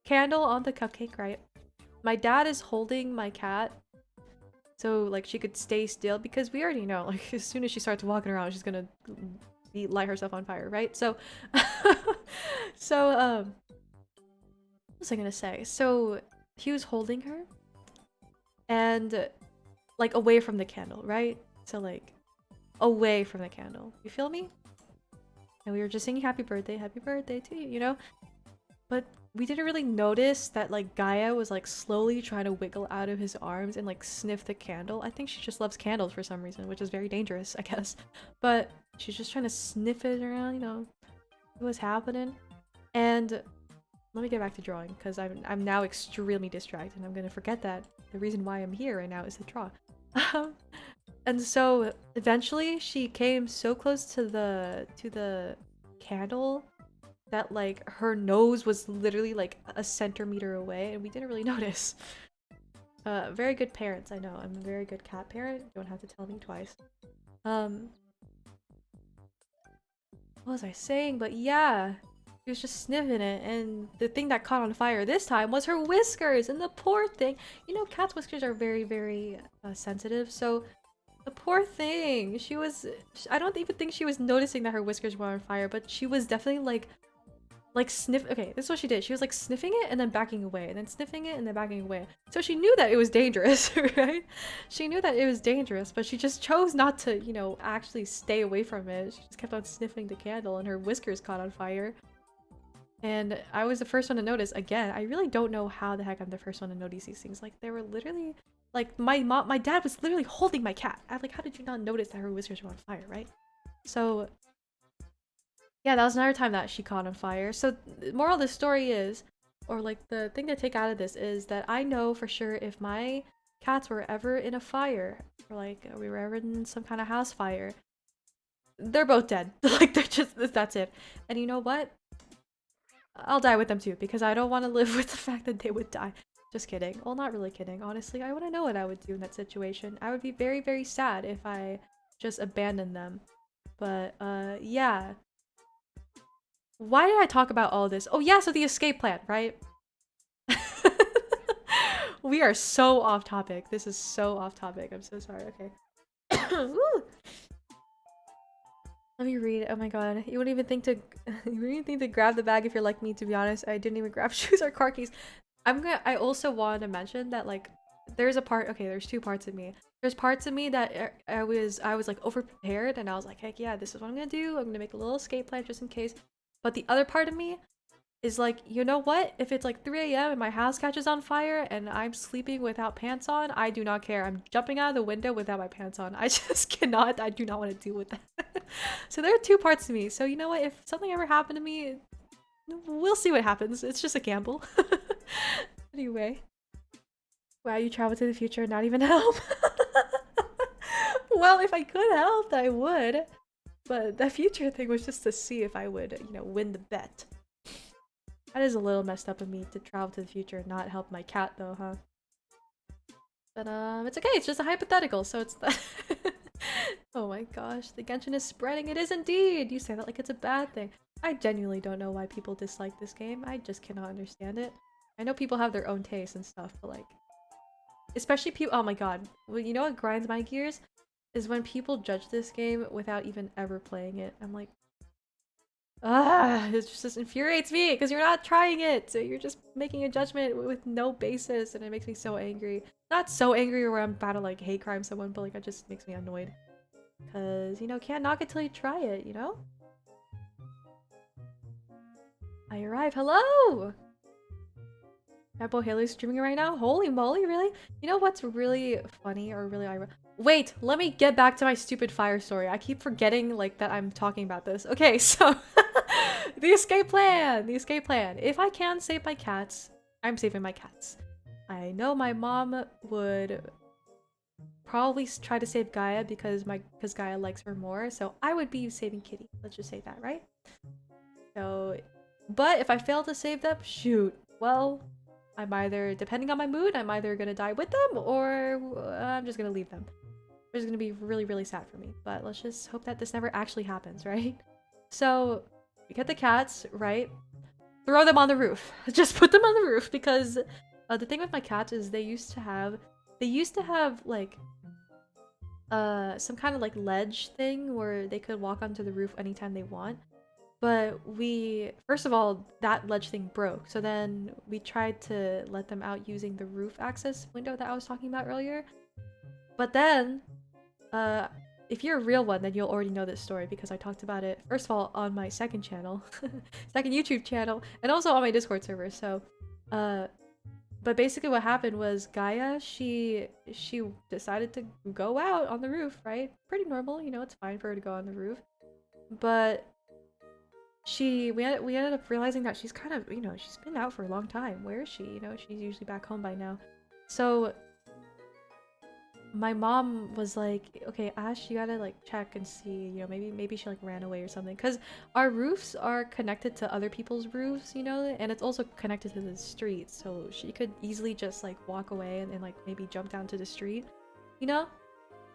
candle on the cupcake, right? My dad is holding my cat so like she could stay still because we already know like as soon as she starts walking around she's gonna light herself on fire, right? So so what was I gonna say? So he was holding her and like away from the candle, right? So like away from the candle, you feel me? And we were just singing happy birthday to you, you know? But we didn't really notice that like Gaia was like slowly trying to wiggle out of his arms and like sniff the candle. I think she just loves candles for some reason, which is very dangerous, I guess. But she's just trying to sniff it around, you know, what's happening. And let me get back to drawing because I'm now extremely distracted. I'm gonna forget that the reason why I'm here right now is to draw. And so eventually she came so close to the candle that like her nose was literally like a centimeter away and we didn't really notice. Very good parents, I know. I'm a very good cat parent. You don't have to tell me twice. What was I saying? But yeah, she was just sniffing it and the thing that caught on fire this time was her whiskers and the poor thing. You know, cats' whiskers are very, very sensitive, so the poor thing, I don't even think she was noticing that her whiskers were on fire, but she was definitely like sniff. Okay, this is what she did. She was like sniffing it and then backing away, and then sniffing it and then backing away. So she knew that it was dangerous, right? She knew that it was dangerous, but she just chose not to, you know, actually stay away from it. She just kept on sniffing the candle, and her whiskers caught on fire. And I was the first one to notice. Again, I really don't know how the heck I'm the first one to notice these things. Like they were literally, like my dad was literally holding my cat. I'm like, how did you not notice that her whiskers were on fire, right? So yeah, that was another time that she caught on fire. So the moral of the story is, or like the thing to take out of this is that I know for sure if my cats were ever in a fire, or like we were ever in some kind of house fire, they're both dead. Like they're just, that's it. And you know what? I'll die with them too, because I don't want to live with the fact that they would die. Just kidding. Well, not really kidding. Honestly, I want to know what I would do in that situation. I would be very, very sad if I just abandoned them. But, yeah. Why did I talk about all this? Oh yeah, so the escape plan, right? We are so off topic. This is so off topic. I'm so sorry. Okay. Let me read. Oh my god. You wouldn't even think to you wouldn't even think to grab the bag if you're like me, to be honest. I didn't even grab shoes or car keys. I also wanted to mention that like there's a part, okay, there's two parts of me. There's parts of me that I was like over prepared and I was like, heck yeah, this is what I'm gonna do. I'm gonna make a little escape plan just in case. But the other part of me is like, you know what? If it's like 3 a.m. and my house catches on fire and I'm sleeping without pants on, I do not care. I'm jumping out of the window without my pants on. I just cannot. I do not want to deal with that. So there are two parts to me. So you know what? If something ever happened to me, we'll see what happens. It's just a gamble. Anyway. Wow, you travel to the future and not even help. Well, if I could help, I would. But the future thing was just to see if I would, you know, win the bet. That is a little messed up of me to travel to the future and not help my cat though, huh? But it's okay, it's just a hypothetical, so it's the oh my gosh, the genshin is spreading. It is indeed! You say that like it's a bad thing. I genuinely don't know why people dislike this game. I just cannot understand it. I know people have their own tastes and stuff, but like... Especially people- oh my god. Well, you know what grinds my gears? Is when people judge this game without even ever playing it. I'm like... Ah, it just infuriates me because you're not trying it. So you're just making a judgment with no basis, and it makes me so angry. Not so angry where I'm about to like hate crime someone, but like it just makes me annoyed. Cause, you know, can't knock it till you try it, you know? I arrive. Hello! Apple Haley's streaming right now? Holy moly, really? You know what's really funny or really ironic? Wait, let me get back to my stupid fire story. I keep forgetting, like, that I'm talking about this. Okay, so... the escape plan! The escape plan. If I can save my cats, I'm saving my cats. I know my mom would probably try to save Gaia because Gaia likes her more, so I would be saving Kitty. Let's just say that, right? So... But if I fail to save them, shoot. Well... I'm either, depending on my mood, I'm either gonna die with them or I'm just gonna leave them. Which is gonna be really, really sad for me. But let's just hope that this never actually happens, right? So, we get the cats, right? Throw them on the roof. Just put them on the roof because the thing with my cats is they used to have like some kind of like ledge thing where they could walk onto the roof anytime they want. But first of all, that ledge thing broke. So then we tried to let them out using the roof access window that I was talking about earlier. But then, if you're a real one, then you'll already know this story because I talked about it, first of all, on my second channel, second YouTube channel, and also on my Discord server. So, but basically what happened was Gaia, she decided to go out on the roof, right? Pretty normal, you know, it's fine for her to go on the roof. But we ended up realizing that she's kind of, you know, she's been out for a long time. Where is she? You know, she's usually back home by now. So my mom was like, okay, Ash, you gotta like check and see, you know, maybe she like ran away or something. Because our roofs are connected to other people's roofs, you know, and it's also connected to the street. So she could easily just like walk away and like maybe jump down to the street, you know?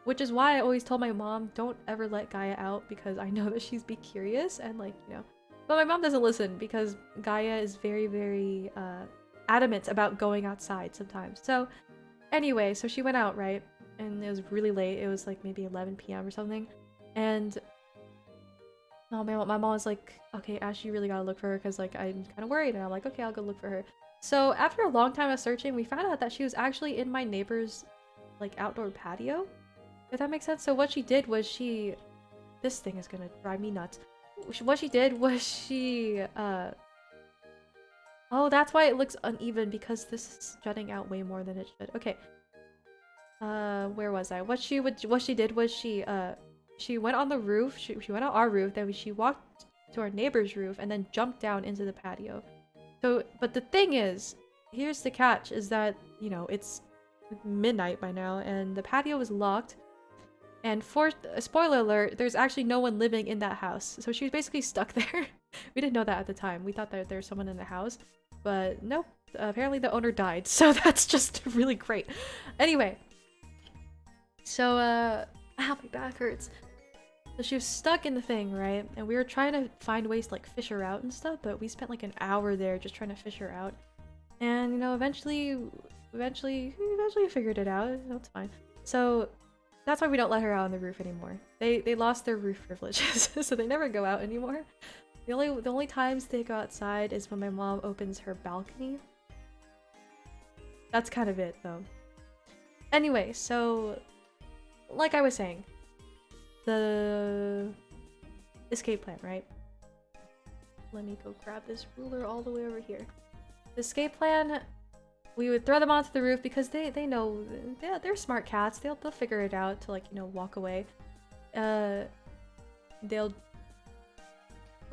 Which is why I always told my mom, don't ever let Gaia out because I know that she's be curious and like, you know. But my mom doesn't listen because Gaia is very, very adamant about going outside sometimes. So anyway, so she went out, right? And it was really late. It was like maybe 11 p.m. or something. And oh, my mom was like, okay, Ash, you really gotta look for her because like I'm kind of worried. And I'm like, okay, I'll go look for her. So after a long time of searching, we found out that she was actually in my neighbor's like outdoor patio. If that makes sense. So what she did was this thing is gonna drive me nuts. What she did was oh, that's why it looks uneven because this is jutting out way more than it should. Okay. Where was I? What she did was she went on the roof. She went on our roof, then she walked to our neighbor's roof and then jumped down into the patio. So, but the thing is, here's the catch, is that, you know, it's midnight by now and the patio is locked. And for spoiler alert, there's actually no one living in that house. So she was basically stuck there. We didn't know that at the time. We thought that there's someone in the house. But nope. Apparently the owner died. So that's just really great. Anyway. So, ow, my back hurts. So she was stuck in the thing, right? And we were trying to find ways to like fish her out and stuff. But we spent like an hour there just trying to fish her out. And, you know, eventually we figured it out. That's fine. So that's why we don't let her out on the roof anymore. They lost their roof privileges, so they never go out anymore. The only times they go outside is when my mom opens her balcony. That's kind of it, though. Anyway, so like I was saying, the escape plan, right? Let me go grab this ruler all the way over here. The escape plan. We would throw them onto the roof because they know they're smart cats. They'll figure it out to like, you know, walk away. Let me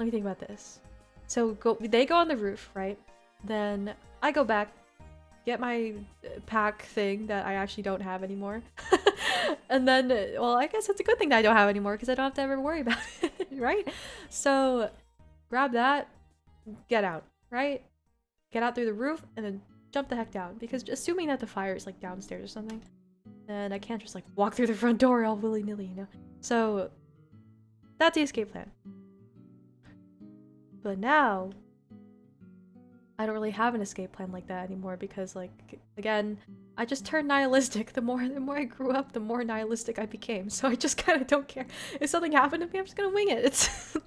think about this. So they go on the roof, right? Then I go back, get my pack thing that I actually don't have anymore. And then, well, I guess it's a good thing that I don't have anymore because I don't have to ever worry about it, right? So grab that, get out, right? Get out through the roof and then jump the heck down, because assuming that the fire is like downstairs or something, then I can't just like walk through the front door all willy-nilly, you know? So that's the escape plan. But now I don't really have an escape plan like that anymore because, like, again, I just turned nihilistic. The more I grew up, the more nihilistic I became. So I just kind of don't care. If something happened to me, I'm just gonna wing it. It's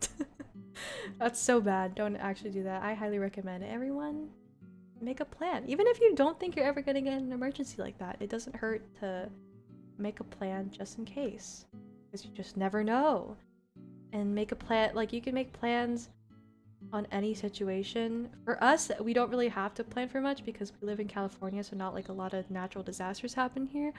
that's so bad. Don't actually do that. I highly recommend everyone make a plan. Even if you don't think you're ever gonna get an emergency like that, it doesn't hurt to make a plan just in case. because you just never know. And make a plan, like, you can make plans on any situation. For us, we don't really have to plan for much because we live in California, so not like a lot of natural disasters happen here.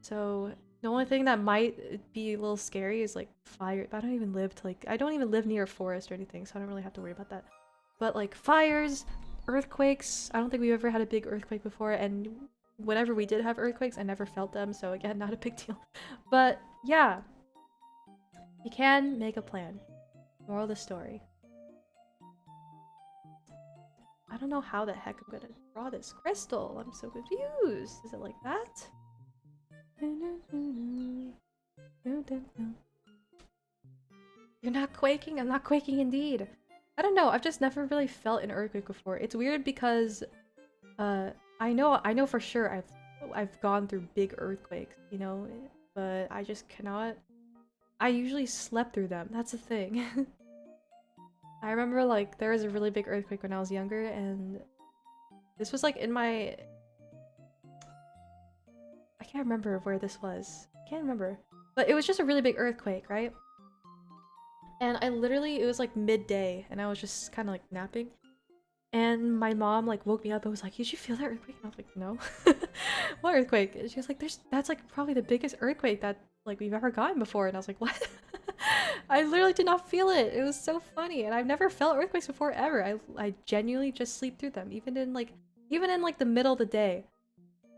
So the only thing that might be a little scary is like fire. But I don't even live to like I don't even live near a forest or anything, so I don't really have to worry about that. But like fires, earthquakes, I don't think we've ever had a big earthquake before, and whenever we did have earthquakes, I never felt them, so again, not a big deal. But yeah, you can make a plan. Moral of the story. I don't know how the heck I'm gonna draw this crystal. I'm so confused. Is it like that? You're not quaking? I'm not quaking indeed. I don't know. I've just never really felt an earthquake before. It's weird because I know for sure I've gone through big earthquakes, you know, but I just cannot. I usually slept through them. That's the thing. I remember like there was a really big earthquake when I was younger, and this was like in my I can't remember where this was. I can't remember. But it was just a really big earthquake, right? And I literally, it was like midday, and I was just kind of like napping. And my mom like woke me up and was like, "Did you feel that earthquake?" And I was like, "No." What earthquake? And she was like, that's like probably the biggest earthquake that like we've ever gotten before." And I was like, "What?" I literally did not feel it. It was so funny. And I've never felt earthquakes before ever. I genuinely just sleep through them. Even in like the middle of the day.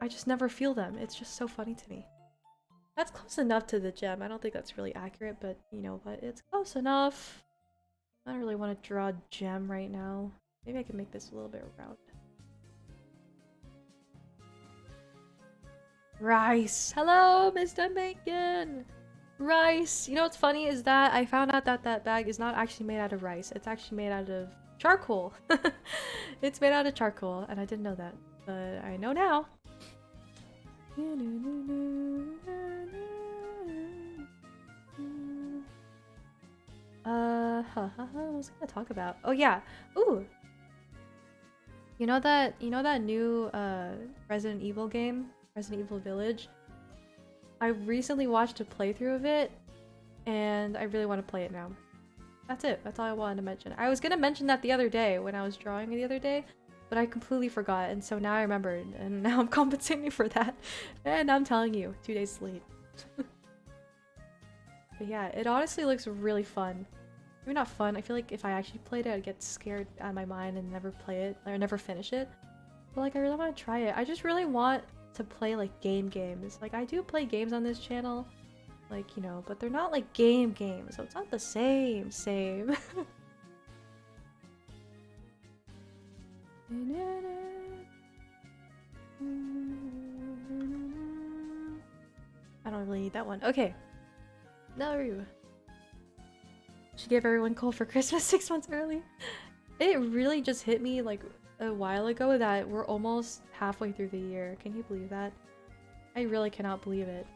I just never feel them. It's just so funny to me. That's close enough to the gem. I don't think that's really accurate, but you know what? It's close enough. I don't really want to draw a gem right now. Maybe I can make this a little bit round. Rice! Hello, Mr. Bacon! Rice! You know what's funny is that I found out that that bag is not actually made out of rice. It's actually made out of charcoal. It's made out of charcoal, and I didn't know that. But I know now. What was I gonna talk about? Oh yeah. Ooh. You know that new Resident Evil game? Resident Evil Village? I recently watched a playthrough of it, and I really want to play it now. That's it. That's all I wanted to mention. I was gonna mention that the other day when I was drawing the other day, but I completely forgot, and so now I remembered, and now I'm compensating for that. And I'm telling you, 2 days late. But yeah, it honestly looks really fun. Maybe not fun. I feel like if I actually played it, I'd get scared out of my mind and never play it, or never finish it. But like, I really want to try it. I just really want to play like games. Like, I do play games on this channel, like, you know, but they're not like games, so it's not the same. I don't really need that one. Okay. No. She gave everyone coal for Christmas 6 months early. It really just hit me like a while ago that we're almost halfway through the year. Can you believe that? I really cannot believe it.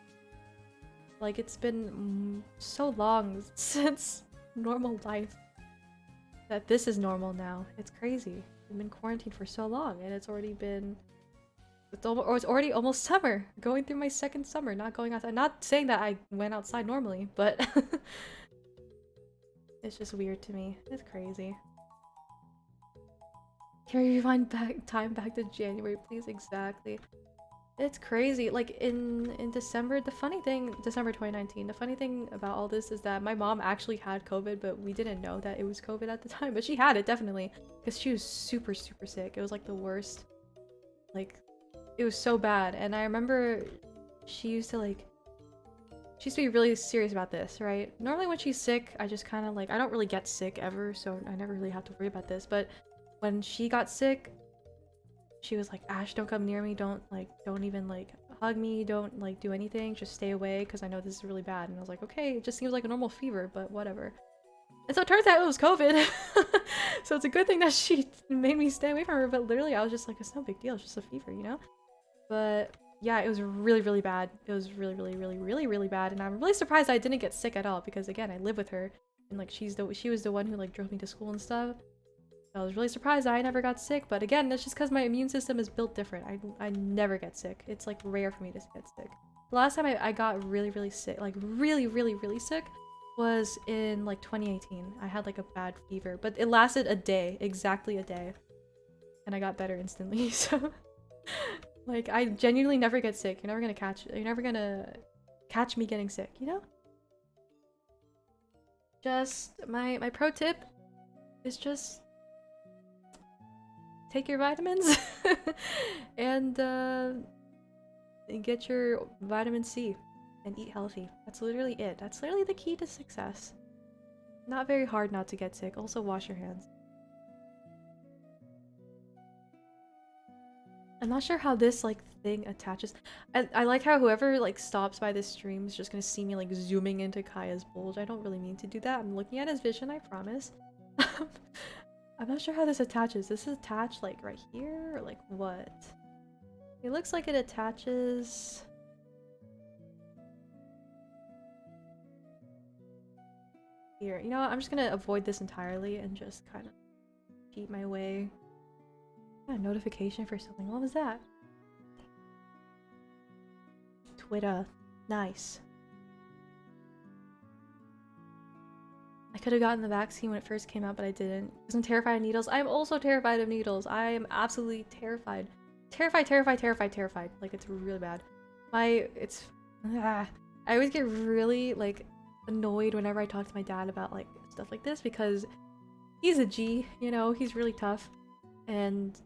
Like, it's been so long since normal life that this is normal now. It's crazy. We've been quarantined for so long, and it's already been... It's already almost summer. Going through my second summer, not going outside. Not saying that I went outside normally, but... It's just weird to me. It's crazy. Can we rewind time back to January, please? Exactly. It's crazy. Like, in December, December 2019, the funny thing about all this is that my mom actually had COVID, but we didn't know that it was COVID at the time. But she had it, definitely. Because she was super, super sick. It was, like, the worst. Like, it was so bad. And I remember she used to be really serious about this, right? Normally when she's sick, I just kind of like, I don't really get sick ever, so I never really have to worry about this. But when she got sick, she was like, "Ash, don't come near me. Don't even like hug me. Don't like do anything. Just stay away because I know this is really bad." And I was like, "Okay, it just seems like a normal fever, but whatever." And so it turns out it was COVID. So it's a good thing that she made me stay away from her, but literally I was just like, it's no big deal. It's just a fever, you know? But yeah, it was really, really bad. It was really, really, really, really, really bad. And I'm really surprised I didn't get sick at all because, again, I live with her. And, like, she was the one who, like, drove me to school and stuff. So I was really surprised I never got sick. But, again, that's just because my immune system is built different. I never get sick. It's, like, rare for me to get sick. The last time I got really sick, like really sick, was in like 2018. I had like a bad fever, but it lasted a day, exactly a day. And I got better instantly, so like I genuinely never get sick. You're never gonna catch me getting sick, you know? Just my pro tip is just take your vitamins and get your vitamin C and eat healthy. That's literally it. That's literally the key to success. Not very hard not to get sick. Also wash your hands. I'm not sure how this like thing attaches. I like how whoever like stops by this stream is just gonna see me like zooming into Kaya's bulge. I don't really mean to do that. I'm looking at his vision, I promise. I'm not sure how this attaches. This is attached like right here or like what? It looks like it attaches. Here. You know what? I'm just gonna avoid this entirely and just kind of cheat my way. A notification for something. What was that? Twitter. Nice. I could have gotten the vaccine when it first came out, but I didn't. Because I'm terrified of needles. I'm also terrified of needles. I am absolutely terrified. Terrified. Like, it's really bad. I always get really, like, annoyed whenever I talk to my dad about, like, stuff like this because he's a G, you know? He's really tough. And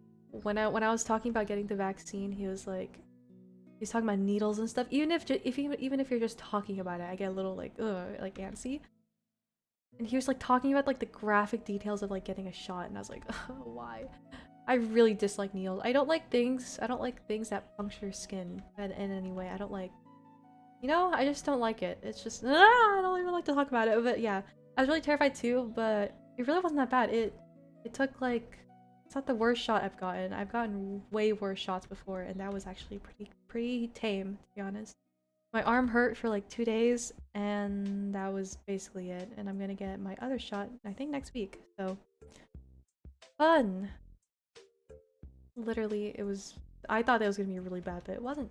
when I was talking about getting the vaccine, he was like, he's talking about needles and stuff. Even if you're just talking about it, I get a little like antsy. And he was like talking about like the graphic details of like getting a shot, and I was like, oh, why? I really dislike needles. I don't like things that puncture skin in any way. I don't like, you know, I just don't like it. It's just I don't even like to talk about it. But yeah, I was really terrified too. But it really wasn't that bad. It took like. It's not the worst shot I've gotten. I've gotten way worse shots before, and that was actually pretty tame, to be honest. My arm hurt for like 2 days, and that was basically it. And I'm gonna get my other shot, I think, next week. So, fun! Literally, it was... I thought that was gonna be really bad, but it wasn't.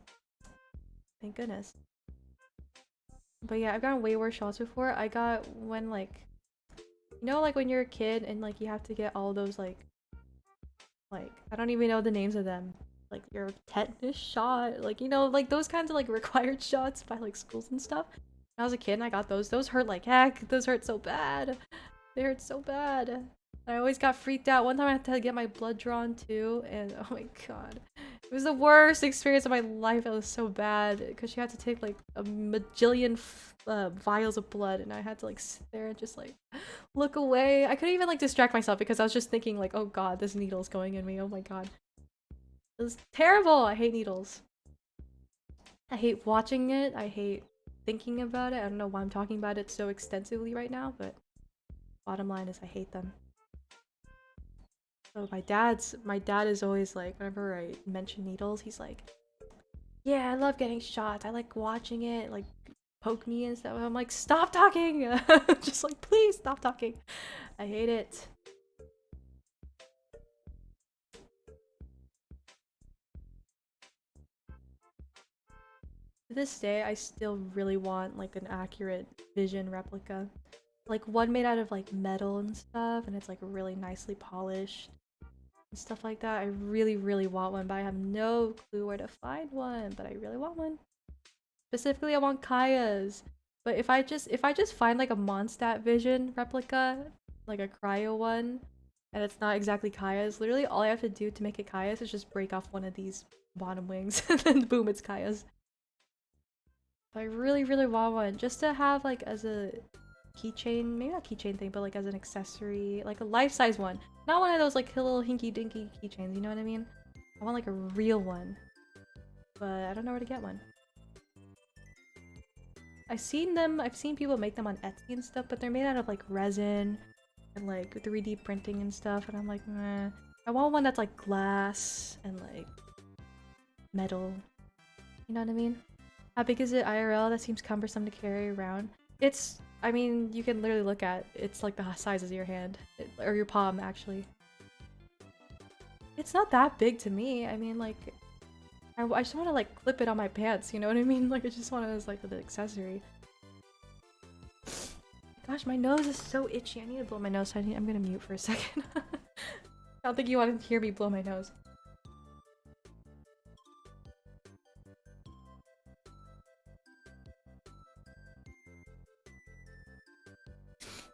Thank goodness. But yeah, I've gotten way worse shots before. I got when, like... You know, like when you're a kid, and like you have to get all those, like, I don't even know the names of them. Like your tetanus shot, like, you know, like those kinds of like required shots by like schools and stuff. When I was a kid and I got those. Those hurt like heck. Those hurt so bad. They hurt so bad. I always got freaked out. One time I had to get my blood drawn too, and oh my god. It was the worst experience of my life. It was so bad because she had to take like a majillion vials of blood, and I had to like sit there and just like look away. I couldn't even like distract myself because I was just thinking like, oh god, this needle's going in me. Oh my god. It was terrible. I hate needles. I hate watching it. I hate thinking about it. I don't know why I'm talking about it so extensively right now, but bottom line is I hate them. So my dad is always like, whenever I mention needles, he's like, yeah, I love getting shots. I like watching it, like poke me and stuff. I'm like, stop talking! Just like, please stop talking. I hate it. To this day, I still really want like an accurate vision replica. Like one made out of like metal and stuff, and it's like really nicely polished. And stuff like that. I really want one, but I have no clue where to find one, but I really want one. Specifically, I want Kaya's. But if I just find like a Mondstadt Vision replica, like a cryo one, and it's not exactly Kaya's, literally all I have to do to make it Kaya's is just break off one of these bottom wings, and then boom, it's Kaya's. But I really want one, just to have like as a keychain, maybe not keychain thing, but like as an accessory, like a life-size one. Not one of those like little hinky-dinky keychains, you know what I mean? I want like a real one. But I don't know where to get one. I've seen people make them on Etsy and stuff, but they're made out of like resin and like 3D printing and stuff, and I'm like, meh. I want one that's like glass and like metal. You know what I mean? How big is it IRL? That seems cumbersome to carry around. I mean, you can literally look at it's like the size of your hand. Or your palm, actually. It's not that big to me. I mean, like, I just want to like clip it on my pants, you know what I mean? Like I just want it as like an accessory. Gosh, my nose is so itchy. I need to blow my nose. So I'm gonna mute for a second. I don't think you want to hear me blow my nose.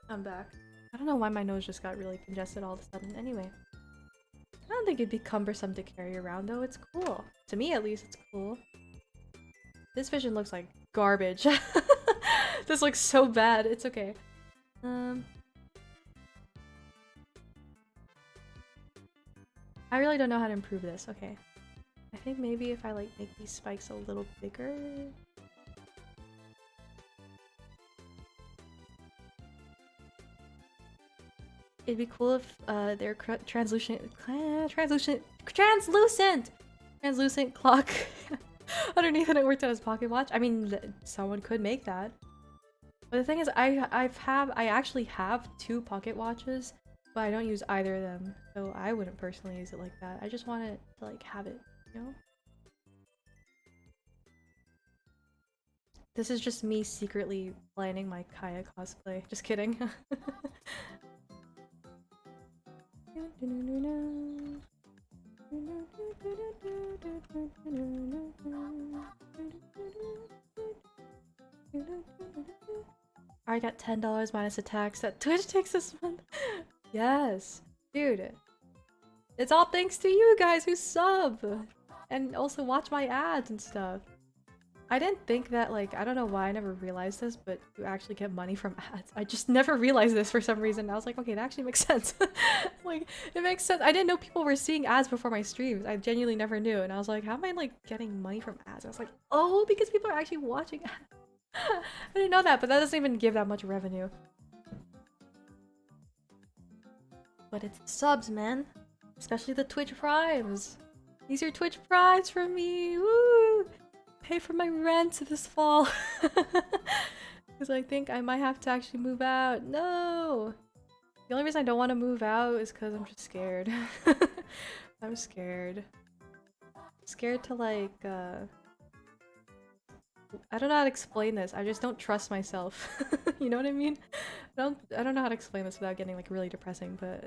I'm back. I don't know why my nose just got really congested all of a sudden. Anyway. I don't think it'd be cumbersome to carry around though. It's cool. To me at least, it's cool. This vision looks like garbage. This looks so bad. It's okay. I really don't know how to improve this. Okay. I think maybe if I like make these spikes a little bigger. It'd be cool if they're translucent clock underneath and it worked out as pocket watch. I mean, someone could make that. But the thing is, I actually have 2 pocket watches, but I don't use either of them, so I wouldn't personally use it like that. I just want it to like have it, you know? This is just me secretly planning my Kaya cosplay. Just kidding. I got $10 minus a tax that Twitch takes this month. Yes, dude. It's all thanks to you guys who sub and also watch my ads and stuff. I didn't think that, like, I don't know why I never realized this, but you actually get money from ads. I just never realized this for some reason. I was like, okay, that actually makes sense. Like, it makes sense. I didn't know people were seeing ads before my streams. I genuinely never knew. And I was like, how am I, like, getting money from ads? I was like, oh, because people are actually watching ads. I didn't know that, but that doesn't even give that much revenue. But it's the subs, man. Especially the Twitch Primes. These are Twitch Primes for me. Woo! Pay for my rent this fall. Because I think I might have to actually move out. No! The only reason I don't want to move out is because I'm just scared. I'm scared. Scared to like, I don't know how to explain this. I just don't trust myself. You know what I mean? I don't know how to explain this without getting like really depressing, but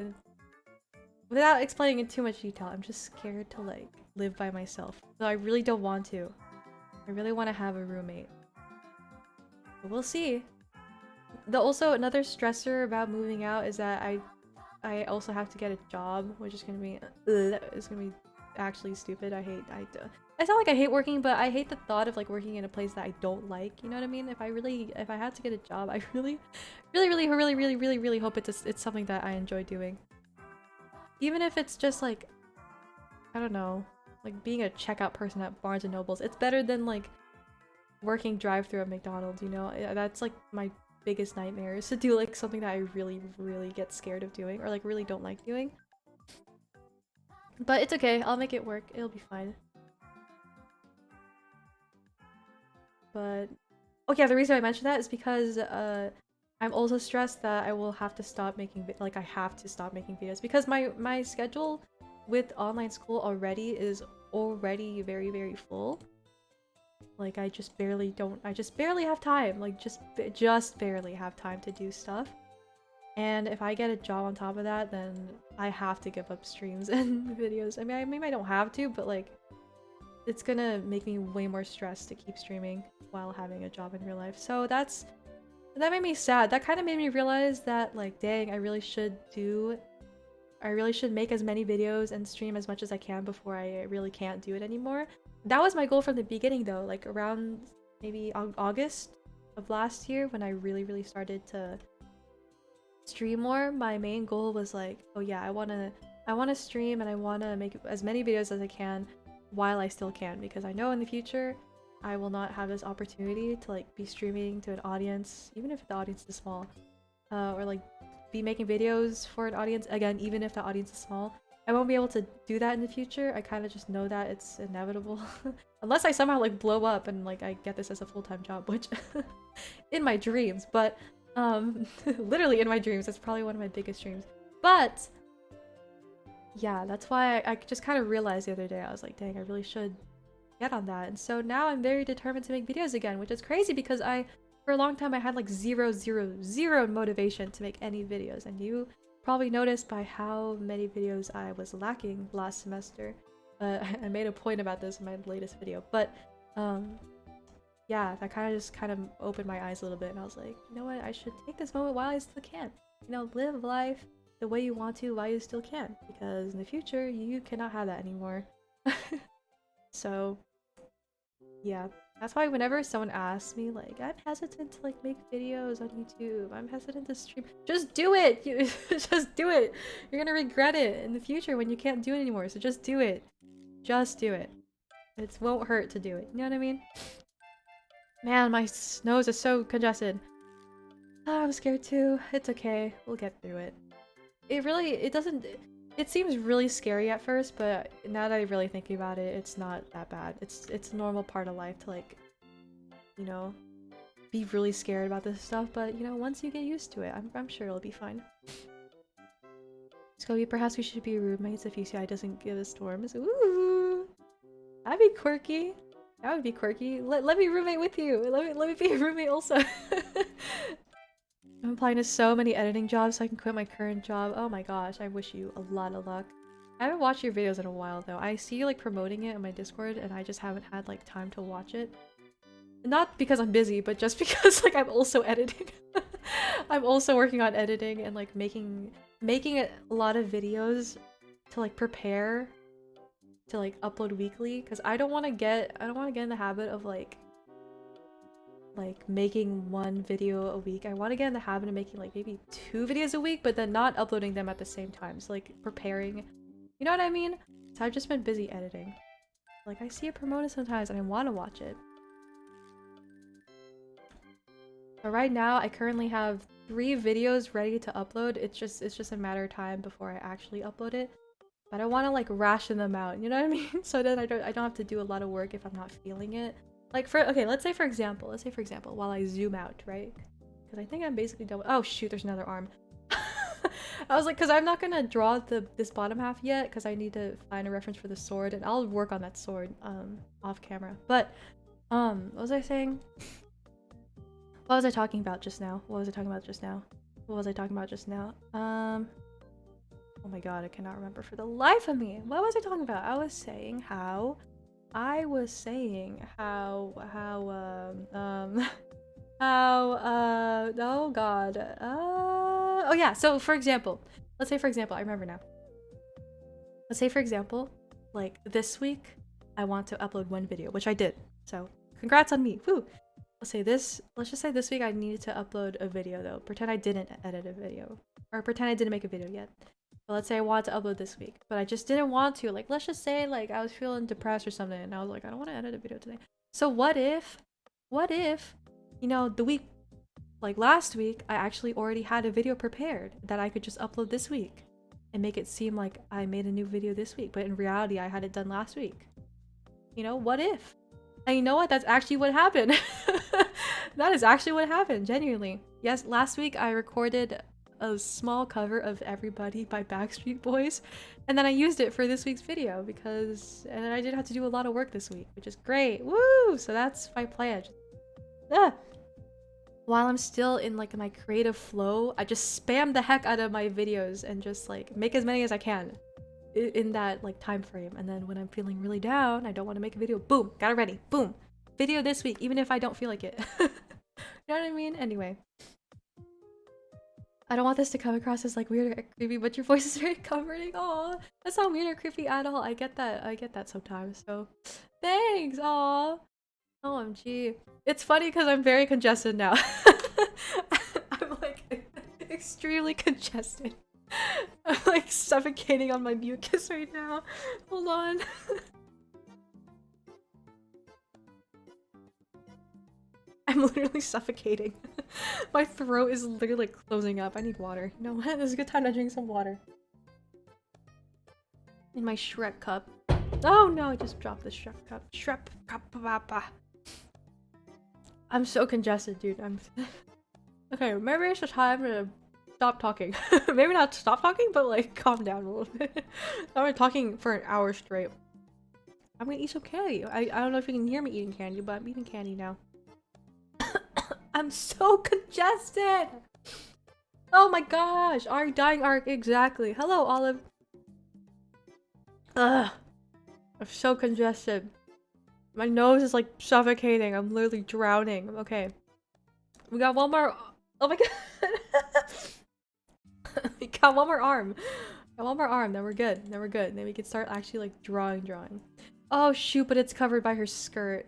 without explaining in too much detail, I'm just scared to like live by myself. So I really don't want to. I really want to have a roommate. But we'll see. Also, another stressor about moving out is that I also have to get a job, which is gonna be actually stupid. I sound like I hate working, but I hate the thought of like working in a place that I don't like. You know what I mean? If I had to get a job, I really hope it's something that I enjoy doing. Even if it's just like, I don't know, like being a checkout person at Barnes and Nobles. It's better than like working drive-thru at McDonald's, you know? That's like my biggest nightmare, is to do like something that I really get scared of doing or like really don't like doing. But it's okay, I'll make it work. It'll be fine. But oh yeah, the reason I mentioned that is because I'm also stressed that I will have to stop making I have to stop making videos because my schedule with online school already is very full. Like I just barely have time, like just barely have time to do stuff. And if I get a job on top of that, then I have to give up streams and videos. I mean, maybe I don't have to, but like it's gonna make me way more stressed to keep streaming while having a job in real life. So that made me sad. That kind of made me realize that like, dang, I really should make as many videos and stream as much as I can before I really can't do it anymore. That was my goal from the beginning though, like around maybe August of last year when I really started to stream more. My main goal was like, oh yeah, I want to stream and I want to make as many videos as I can while I still can, because I know in the future I will not have this opportunity to like be streaming to an audience, even if the audience is small, or like be making videos for an audience again, even if the audience is small. I won't be able to do that in the future. I kind of just know that it's inevitable. Unless I somehow like blow up and like I get this as a full-time job, which in my dreams, but literally in my dreams, that's probably one of my biggest dreams. But yeah, that's why I just kind of realized the other day, I was like, dang, I really should get on that. And so now I'm very determined to make videos again, which is crazy because for a long time I had like zero motivation to make any videos, and you probably noticed by how many videos I was lacking last semester. I made a point about this in my latest video, but yeah, that kind of opened my eyes a little bit, and I was like, you know what, I should take this moment while I still can. You know, live life the way you want to while you still can, because in the future you cannot have that anymore. So yeah, that's why whenever someone asks me like, I'm hesitant to like make videos on YouTube, I'm hesitant to stream, just do it. Just do it. You're gonna regret it in the future when you can't do it anymore, so just do it. Just do it. It won't hurt to do it, you know what I mean? Man, my nose is so congested. Oh, I'm scared too. It's okay, we'll get through it. It seems really scary at first, but now that I'm really thinking about it, it's not that bad. It's a normal part of life to like, you know, be really scared about this stuff, but you know, once you get used to it, I'm sure it'll be fine. Scobie, perhaps we should be roommates if UCI doesn't give us storms. Ooh! That'd be quirky. That would be quirky. Let me roommate with you. Let me be a roommate also. I'm applying to so many editing jobs so I can quit my current job. Oh my gosh, I wish you a lot of luck. I haven't watched your videos in a while though. I see you like promoting it on my Discord, and I just haven't had like time to watch it. Not because I'm busy, but just because like I'm also editing. I'm also working on editing and like making a lot of videos to like prepare to like upload weekly, because I don't want to get in the habit of like making one video a week. I want to get in the habit of making like maybe 2 videos a week, but then not uploading them at the same time. So like preparing, you know what I mean? So I've just been busy editing. Like I see it promoted sometimes and I want to watch it. But right now I currently have 3 videos ready to upload. It's just a matter of time before I actually upload it. But I want to like ration them out, you know what I mean? So then I don't have to do a lot of work if I'm not feeling it. Like let's say for example, while I zoom out, right? Because I think I'm basically done with— oh shoot, there's another arm. I was like, because I'm not gonna draw this bottom half yet, because I need to find a reference for the sword, and I'll work on that sword off camera. But what was I saying? What was I talking about just now? Oh my god, I cannot remember for the life of me. What was I talking about? I was saying how oh god. Oh yeah, so for example, let's say for example, I remember now. Let's say for example, like this week, I want to upload 1 video, which I did. So congrats on me. Woo! Let's just say this week I needed to upload a video though. Pretend I didn't edit a video. Or pretend I didn't make a video yet. But let's say I wanted to upload this week, but I just didn't want to. Like, let's just say like I was feeling depressed or something, and I was like, I don't want to edit a video today. So what if, you know, the week, like last week, I actually already had a video prepared that I could just upload this week and make it seem like I made a new video this week, but in reality I had it done last week. You know, what if? And you know what? That's actually what happened. That is actually what happened, genuinely. Yes, last week I recorded a small cover of Everybody by Backstreet Boys, and then I used it for this week's video and then I didn't have to do a lot of work this week, which is great. Woo! So that's my plan. While I'm still in like my creative flow, I just spam the heck out of my videos and just like make as many as I can in that like time frame. And then when I'm feeling really down, I don't want to make a video, boom, got it ready, boom, video this week, even if I don't feel like it. You know what I mean? Anyway, I don't want this to come across as like weird or creepy, but your voice is very comforting. Aw, that's not weird or creepy at all. I get that sometimes, so thanks. Aw, OMG. It's funny because I'm very congested now. I'm like extremely congested. I'm like suffocating on my mucus right now. Hold on. I'm literally suffocating. My throat is literally closing up. I need water. You know what? This is a good time to drink some water. In my Shrek cup. Oh no, I just dropped the Shrek cup. Shrek cup. I'm so congested, dude. Okay, maybe it's the time to stop talking. Maybe not stop talking, but like calm down a little bit. I've been talking for an hour straight. I'm gonna eat some candy. I don't know if you can hear me eating candy, but I'm eating candy now. I'm so congested! Oh my gosh! Our dying arc, exactly. Hello, Olive. Ugh. I'm so congested. My nose is like suffocating. I'm literally drowning. Okay. We got one more. Oh my god. We got one more arm. Got one more arm. Then we're good. Then we're good. Then we can start actually like drawing. Oh shoot, but it's covered by her skirt.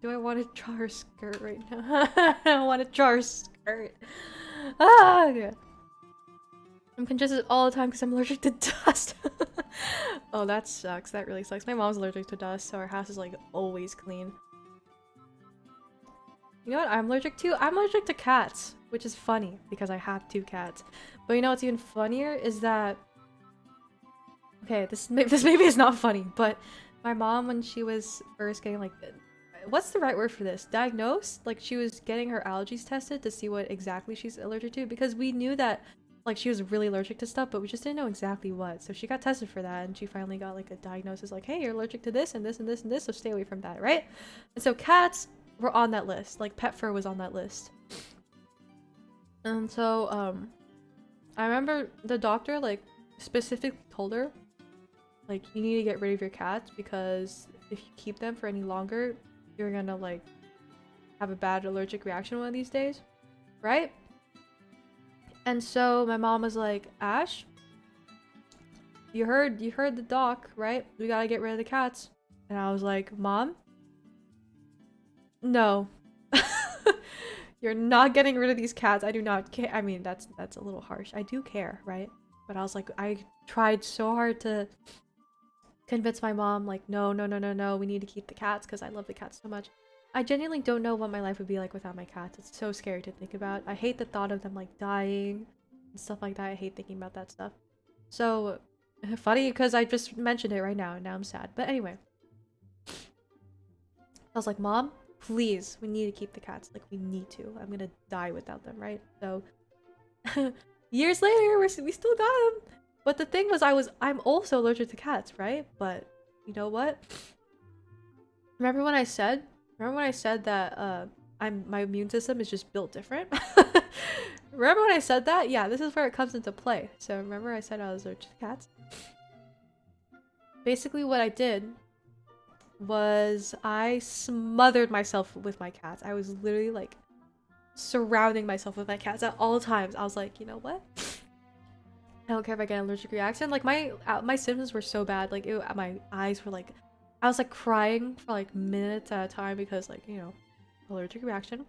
Do I want to draw her skirt right now? I don't want to draw her skirt. Ah! Okay. I'm congested all the time because I'm allergic to dust. Oh, that sucks. That really sucks. My mom's allergic to dust, so our house is like always clean. You know what I'm allergic to? I'm allergic to cats, which is funny because I have 2 cats. But you know what's even funnier is that... Okay, this maybe is not funny, but my mom, when she was first getting like... What's the right word for this? Diagnosed? Like she was getting her allergies tested to see what exactly she's allergic to, because we knew that like she was really allergic to stuff, but we just didn't know exactly what. So she got tested for that and she finally got like a diagnosis like, hey, you're allergic to this and this and this and this, so stay away from that, right? And so cats were on that list. Like pet fur was on that list. And so I remember the doctor like specifically told her like, you need to get rid of your cats because if you keep them for any longer, you're gonna like have a bad allergic reaction one of these days, right? And so my mom was like, Ash, you heard the doc, right? We gotta get rid of the cats. And I was like, Mom, no. You're not getting rid of these cats. I do not care. I mean, that's a little harsh. I do care, right? But I was like, I tried so hard to convince my mom, like, no, we need to keep the cats because I love the cats so much. I genuinely don't know what my life would be like without my cats. It's so scary to think about. I hate the thought of them like dying and stuff like that. I hate thinking about that stuff. So funny because I just mentioned it right now and now I'm sad. But anyway, I was like, Mom, please, we need to keep the cats. Like, we need to. I'm gonna die without them, right? So years later, we still got them. But the thing was, I'm also allergic to cats, right? But you know what? Remember when I said that my immune system is just built different? Remember when I said that? Yeah, this is where it comes into play. So remember I said I was allergic to cats? Basically what I did was I smothered myself with my cats. I was literally like surrounding myself with my cats at all times. I was like, you know what? I don't care if I get an allergic reaction. Like my symptoms were so bad. Like my eyes were like, I was like crying for like minutes at a time because like, you know, allergic reaction.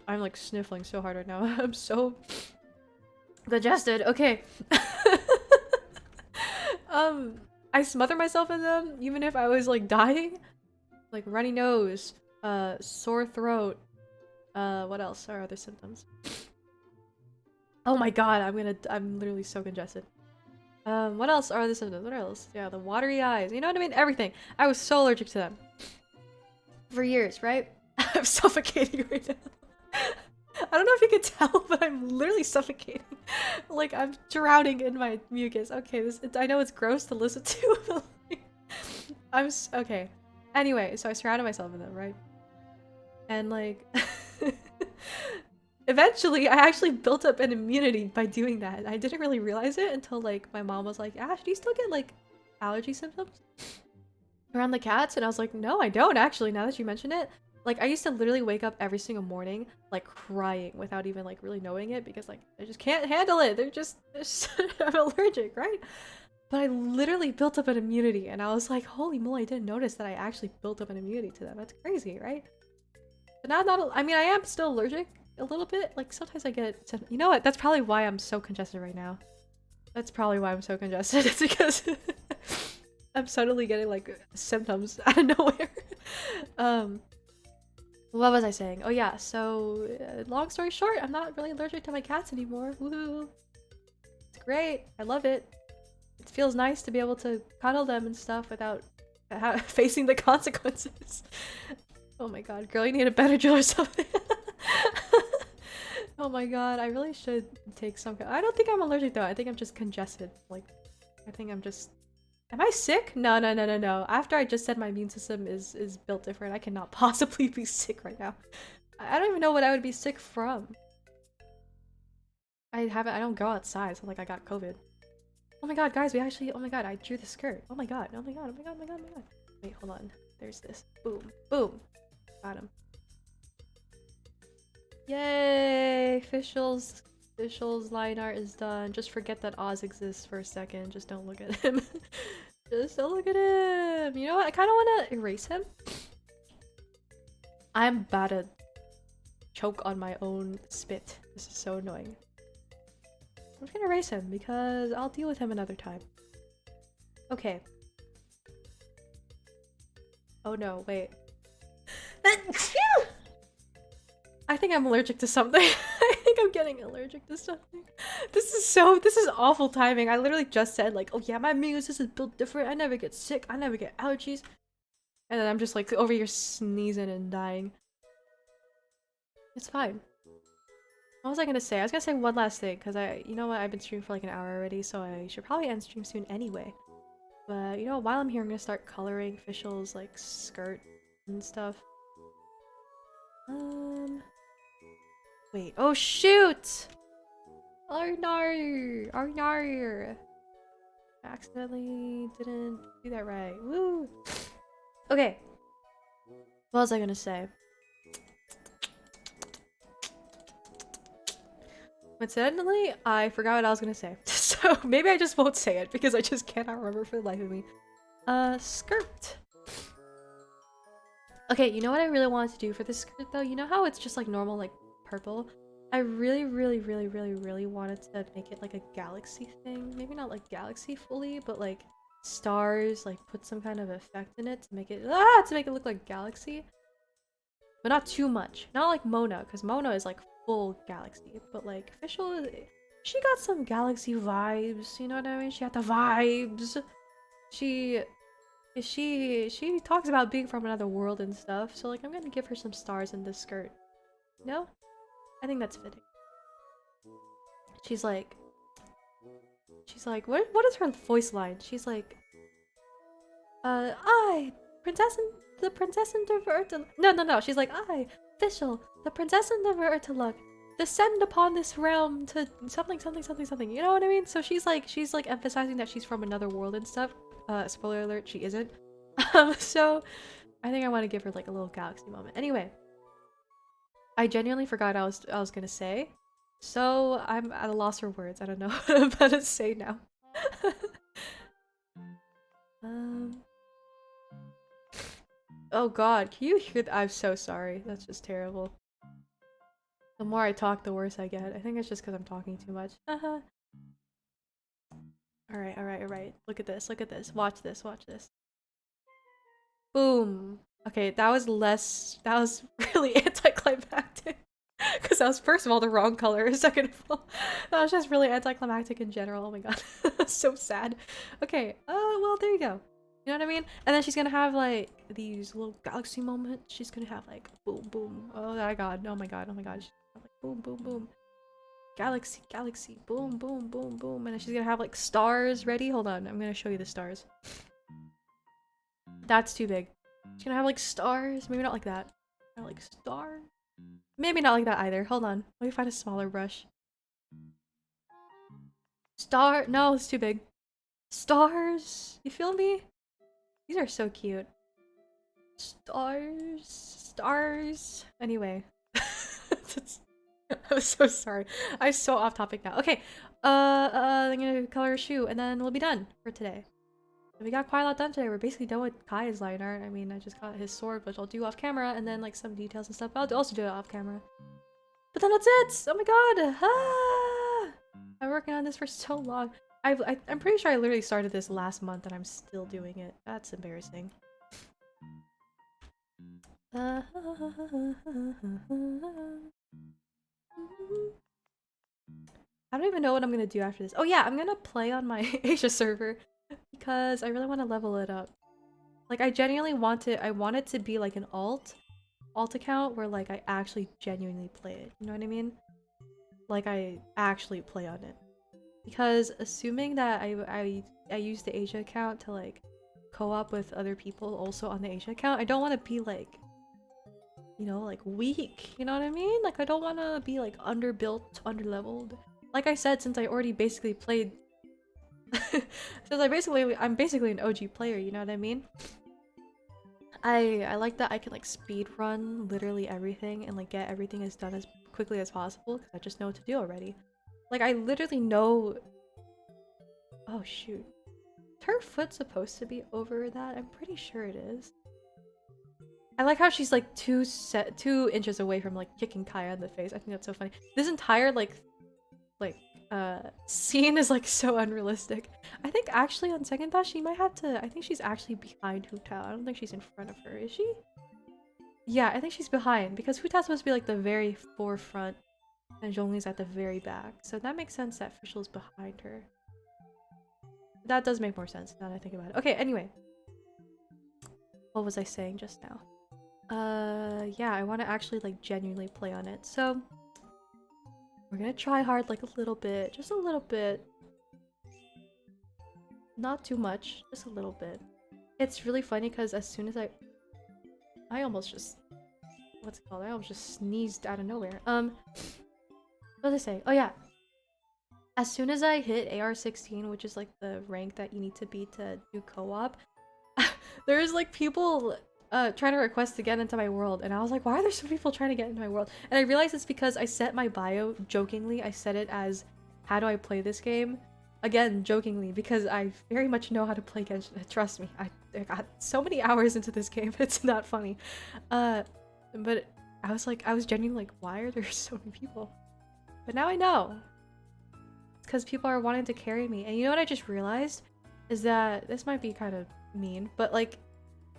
I'm like sniffling so hard right now. I'm so congested. Okay. I smother myself in them even if I was like dying. Like runny nose, sore throat. What else are other symptoms? Oh my god, I'm literally so congested. What else are the symptoms? What else? Yeah, the watery eyes. You know what I mean? Everything. I was so allergic to them. For years, right? I'm suffocating right now. I don't know if you can tell, but I'm literally suffocating. Like, I'm drowning in my mucus. Okay, I know it's gross to listen to, but like, okay. Anyway, so I surrounded myself with them, right? And like... Eventually, I actually built up an immunity by doing that. I didn't really realize it until like my mom was like, Ash, do you still get like allergy symptoms around the cats? And I was like, no, I don't actually, now that you mention it. Like I used to literally wake up every single morning like crying without even like really knowing it because like I just can't handle it. They're just I'm allergic, right? But I literally built up an immunity and I was like, holy moly, I didn't notice that I actually built up an immunity to them. That's crazy, right? But now I mean, I am still allergic. A little bit, like sometimes I get you know what, that's probably why I'm so congested right now. That's probably why I'm so congested. It's because I'm suddenly getting like symptoms out of nowhere. What was I saying? Oh yeah, so long story short, I'm not really allergic to my cats anymore. Woohoo! It's great. I love it. It feels nice to be able to cuddle them and stuff without facing the consequences. Oh my god, girl, you need a better drill or something. Oh my god, I really should take some. I don't think I'm allergic though. I think I'm just congested. Like, I think I'm just Am I sick? No, no, no, no, no. After I just said my immune system is built different, I cannot possibly be sick right now. I don't even know what I would be sick from. I don't go outside, so like I got COVID. Oh my god, guys, we actually, oh my god, I drew the skirt. Oh my god, oh my god, oh my god, oh my god, oh my god. Wait, hold on. There's this. Boom, boom. Got him. Yay! Official's line art is done. Just forget that Oz exists for a second. Just don't look at him. Just don't look at him. You know what? I kind of want to erase him. I'm about to choke on my own spit. This is so annoying. I'm just gonna erase him because I'll deal with him another time. Okay. Oh no, wait. I think I'm allergic to something. I think I'm getting allergic to something. This is awful timing. I literally just said like, oh yeah, my immune system is built different. I never get sick. I never get allergies. And then I'm just like over here sneezing and dying. It's fine. What was I gonna say? I was gonna say one last thing because you know what? I've been streaming for like an hour already, so I should probably end stream soon anyway. But you know, while I'm here, I'm gonna start coloring Official's like skirt and stuff. Wait. Oh shoot! Oh no! Oh no! I accidentally didn't do that right. Woo! Okay. What was I gonna say? Coincidentally, I forgot what I was gonna say. So maybe I just won't say it because I just cannot remember for the life of me. Skirt. Okay, you know what I really wanted to do for this skirt though? You know how it's just like normal, like purple? I really wanted to make it like a galaxy thing. Maybe not like galaxy fully, but like stars, like put some kind of effect in it to make it look like galaxy. But not too much. Not like Mona, because Mona is like full galaxy. But like Official, she got some galaxy vibes, you know what I mean? She got the vibes. She talks about being from another world and stuff, so like I'm gonna give her some stars in this skirt. No? I think that's fitting. She's like, what is her voice line? She's like, I, the princess and no, she's like, I, Official, the princess and the Vertilug, descend upon this realm to something, you know what I mean? So she's like emphasizing that she's from another world and stuff. Spoiler alert, she isn't. So I think I want to give her like a little galaxy moment. Anyway, I genuinely forgot I was gonna say, so I'm at a loss for words. I don't know what I'm about to say now. Oh god, can you hear I'm so sorry. That's just terrible. The more I talk, the worse I get. I think it's just because I'm talking too much. Alright. Look at this, Watch this. Boom. Okay, that was really anticlimactic. Because that was, first of all, the wrong color. Second of all, that was just really anticlimactic in general. Oh my god. So sad. Okay, well, there you go. You know what I mean? And then she's gonna have, like, these little galaxy moments. She's gonna have, like, boom, boom. Oh my god. She's gonna have, like, boom, boom, boom. Galaxy, boom, boom, boom, boom. And then she's gonna have, like, stars ready. Hold on, I'm gonna show you the stars. That's too big. She's gonna have, like, stars. Maybe not like that. Not like star. Maybe not like that either. Hold on. Let me find a smaller brush. No, it's too big. Stars. You feel me? These are so cute. Stars. Anyway. I'm so sorry. I'm so off topic now. Okay. I'm gonna color a shoe and then we'll be done for today. We got quite a lot done today. We're basically done with Kai's line art. I mean, I just got his sword, which I'll do off camera, and then like some details and stuff. I'll also do it off camera. But then that's it! Oh my god! Ah! I've been working on this for so long. I'm pretty sure I literally started this last month and I'm still doing it. That's embarrassing. I don't even know what I'm gonna do after this. Oh yeah, I'm gonna play on my Asia server because I really want to level it up. Like I genuinely want it to be like an alt account where like I actually genuinely play it. You know what I mean? Like I actually play on it. Because assuming that I I use the Asia account to like co-op with other people also on the Asia account. I don't want to be like, you know, like weak, you know what I mean? Like I don't want to be like underbuilt, underleveled. Like I said, since I already basically played I'm basically an OG player, you know what I mean? I like that I can like speed run literally everything and like get everything as done as quickly as possible because I just know what to do already. Like I literally know. Oh shoot. Is her foot supposed to be over that? I'm pretty sure it is. I like how she's like 2 inches away from like kicking Kaya in the face. I think that's so funny. This entire like scene is like so unrealistic. I think actually on second thought she might have to. I think she's actually behind Hutao. I don't think she's in front of her. Is she? Yeah, I think she's behind because Hutao's supposed to be like the very forefront and Zhongli's at the very back. So that makes sense that Fischl's behind her. That does make more sense now that I think about it. Okay, anyway. What was I saying just now? Yeah, I want to actually like genuinely play on it. So we're gonna try hard like a little bit, just a little bit. Not too much, just a little bit. It's really funny because as soon as I almost just, what's it called? I almost just sneezed out of nowhere. What was I saying? Oh yeah. As soon as I hit AR16, which is like the rank that you need to be to do co-op, there's like people trying to request to get into my world, and I was like, why are there so many people trying to get into my world? And I realized it's because I set my bio jokingly. I set it as, how do I play this game? Again, jokingly, because I very much know how to play Genshin. Trust me, I got so many hours into this game. It's not funny. But I was genuinely like, why are there so many people? But now I know. It's because people are wanting to carry me. And you know what I just realized? Is that, this might be kind of mean, but like,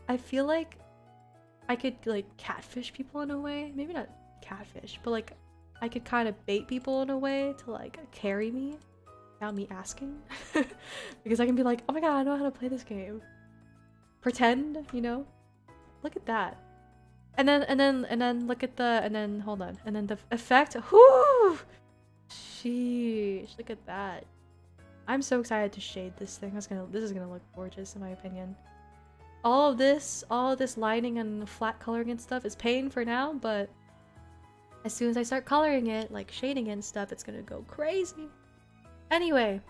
I feel like I could like catfish people in a way. Maybe not catfish, but like I could kind of bait people in a way to like carry me without me asking. Because I can be like, oh my god, I know how to play this game. Pretend, you know? Look at that. And then look at the, and then hold on. And then the effect, whoo! Sheesh, look at that. I'm so excited to shade this thing. This is gonna look gorgeous in my opinion. All of this lighting and flat coloring and stuff is pain for now, but as soon as I start coloring it, like shading it and stuff, it's gonna go crazy. Anyway,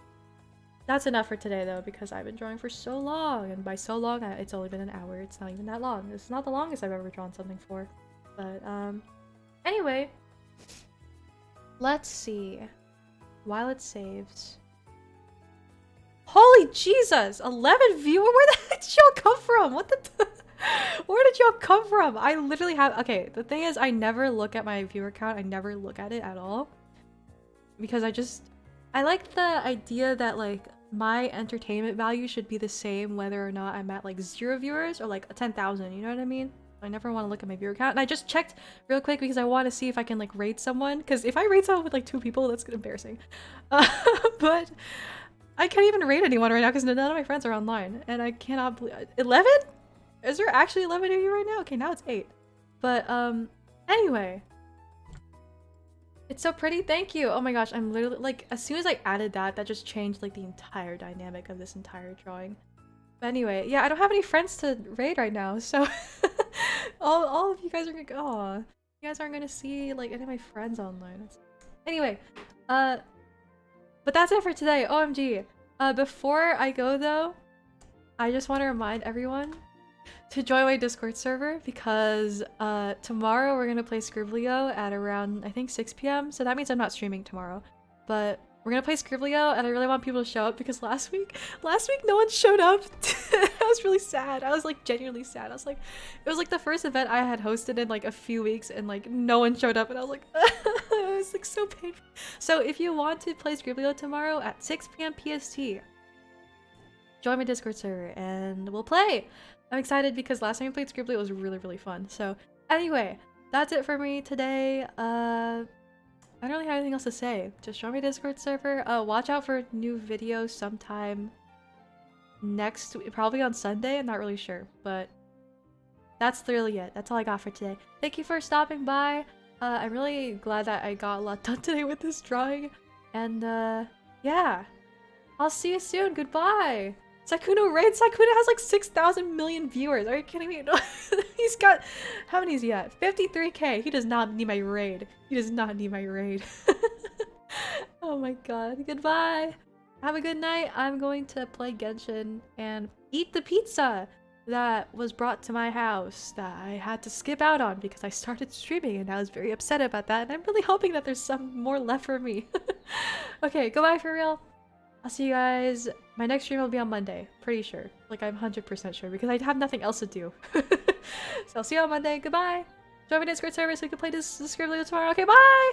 that's enough for today though, because I've been drawing for so long, and by so long, it's only been an hour. It's not even that long. It's not the longest I've ever drawn something for. But, anyway, let's see. While it saves. Holy Jesus! 11 viewers? Where the heck did y'all come from? What the where did y'all come from? I literally have, okay, the thing is I never look at my viewer count. I never look at it at all. Because I like the idea that like my entertainment value should be the same whether or not I'm at like 0 viewers or like 10,000, you know what I mean? I never want to look at my viewer count. And I just checked real quick because I want to see if I can like rate someone. Because if I rate someone with like 2 people, that's embarrassing. But I can't even rate anyone right now because none of my friends are online. And I cannot believe... 11? Is there actually 11 of you right now? Okay, now it's 8. But, anyway. It's so pretty. Thank you. Oh my gosh, I'm literally... Like, as soon as I added that, that just changed, like, the entire dynamic of this entire drawing. But anyway, yeah, I don't have any friends to raid right now, so... all of you guys are gonna... Aw. You guys aren't gonna see, like, any of my friends online. Anyway, but that's it for today. OMG. Before I go though, I just want to remind everyone to join my Discord server because tomorrow we're gonna play Scriblio at around I think 6 p.m. So that means I'm not streaming tomorrow, but we're gonna play Scriblio and I really want people to show up because last week no one showed up. I was really sad. I was like genuinely sad. I was like, it was like the first event I had hosted in like a few weeks and like no one showed up and I was like, it was like so painful. So if you want to play Scriblio tomorrow at 6 p.m. PST, join my Discord server and we'll play. I'm excited because last time we played Scribbly, it was really, really fun. So anyway, that's it for me today. I don't really have anything else to say. Just join my Discord server. Watch out for new videos sometime next week, probably on Sunday. I'm not really sure, but that's literally it. That's all I got for today. Thank you for stopping by. I'm really glad that I got a lot done today with this drawing. And yeah. I'll see you soon. Goodbye. Sykkuno raid. Sykkuno has like 6,000 million viewers. Are you kidding me? He's got, how many is he at? 53k. He does not need my raid. He does not need my raid. Oh my god. Goodbye. Have a good night. I'm going to play Genshin and eat the pizza that was brought to my house that I had to skip out on because I started streaming and I was very upset about that, and I'm really hoping that there's some more left for me. Okay, goodbye for real. I'll see you guys. My next stream will be on Monday. Pretty sure. Like, I'm 100% sure because I have nothing else to do. So I'll see you on Monday. Goodbye. Join my Discord server so we can play this script tomorrow. Okay, bye!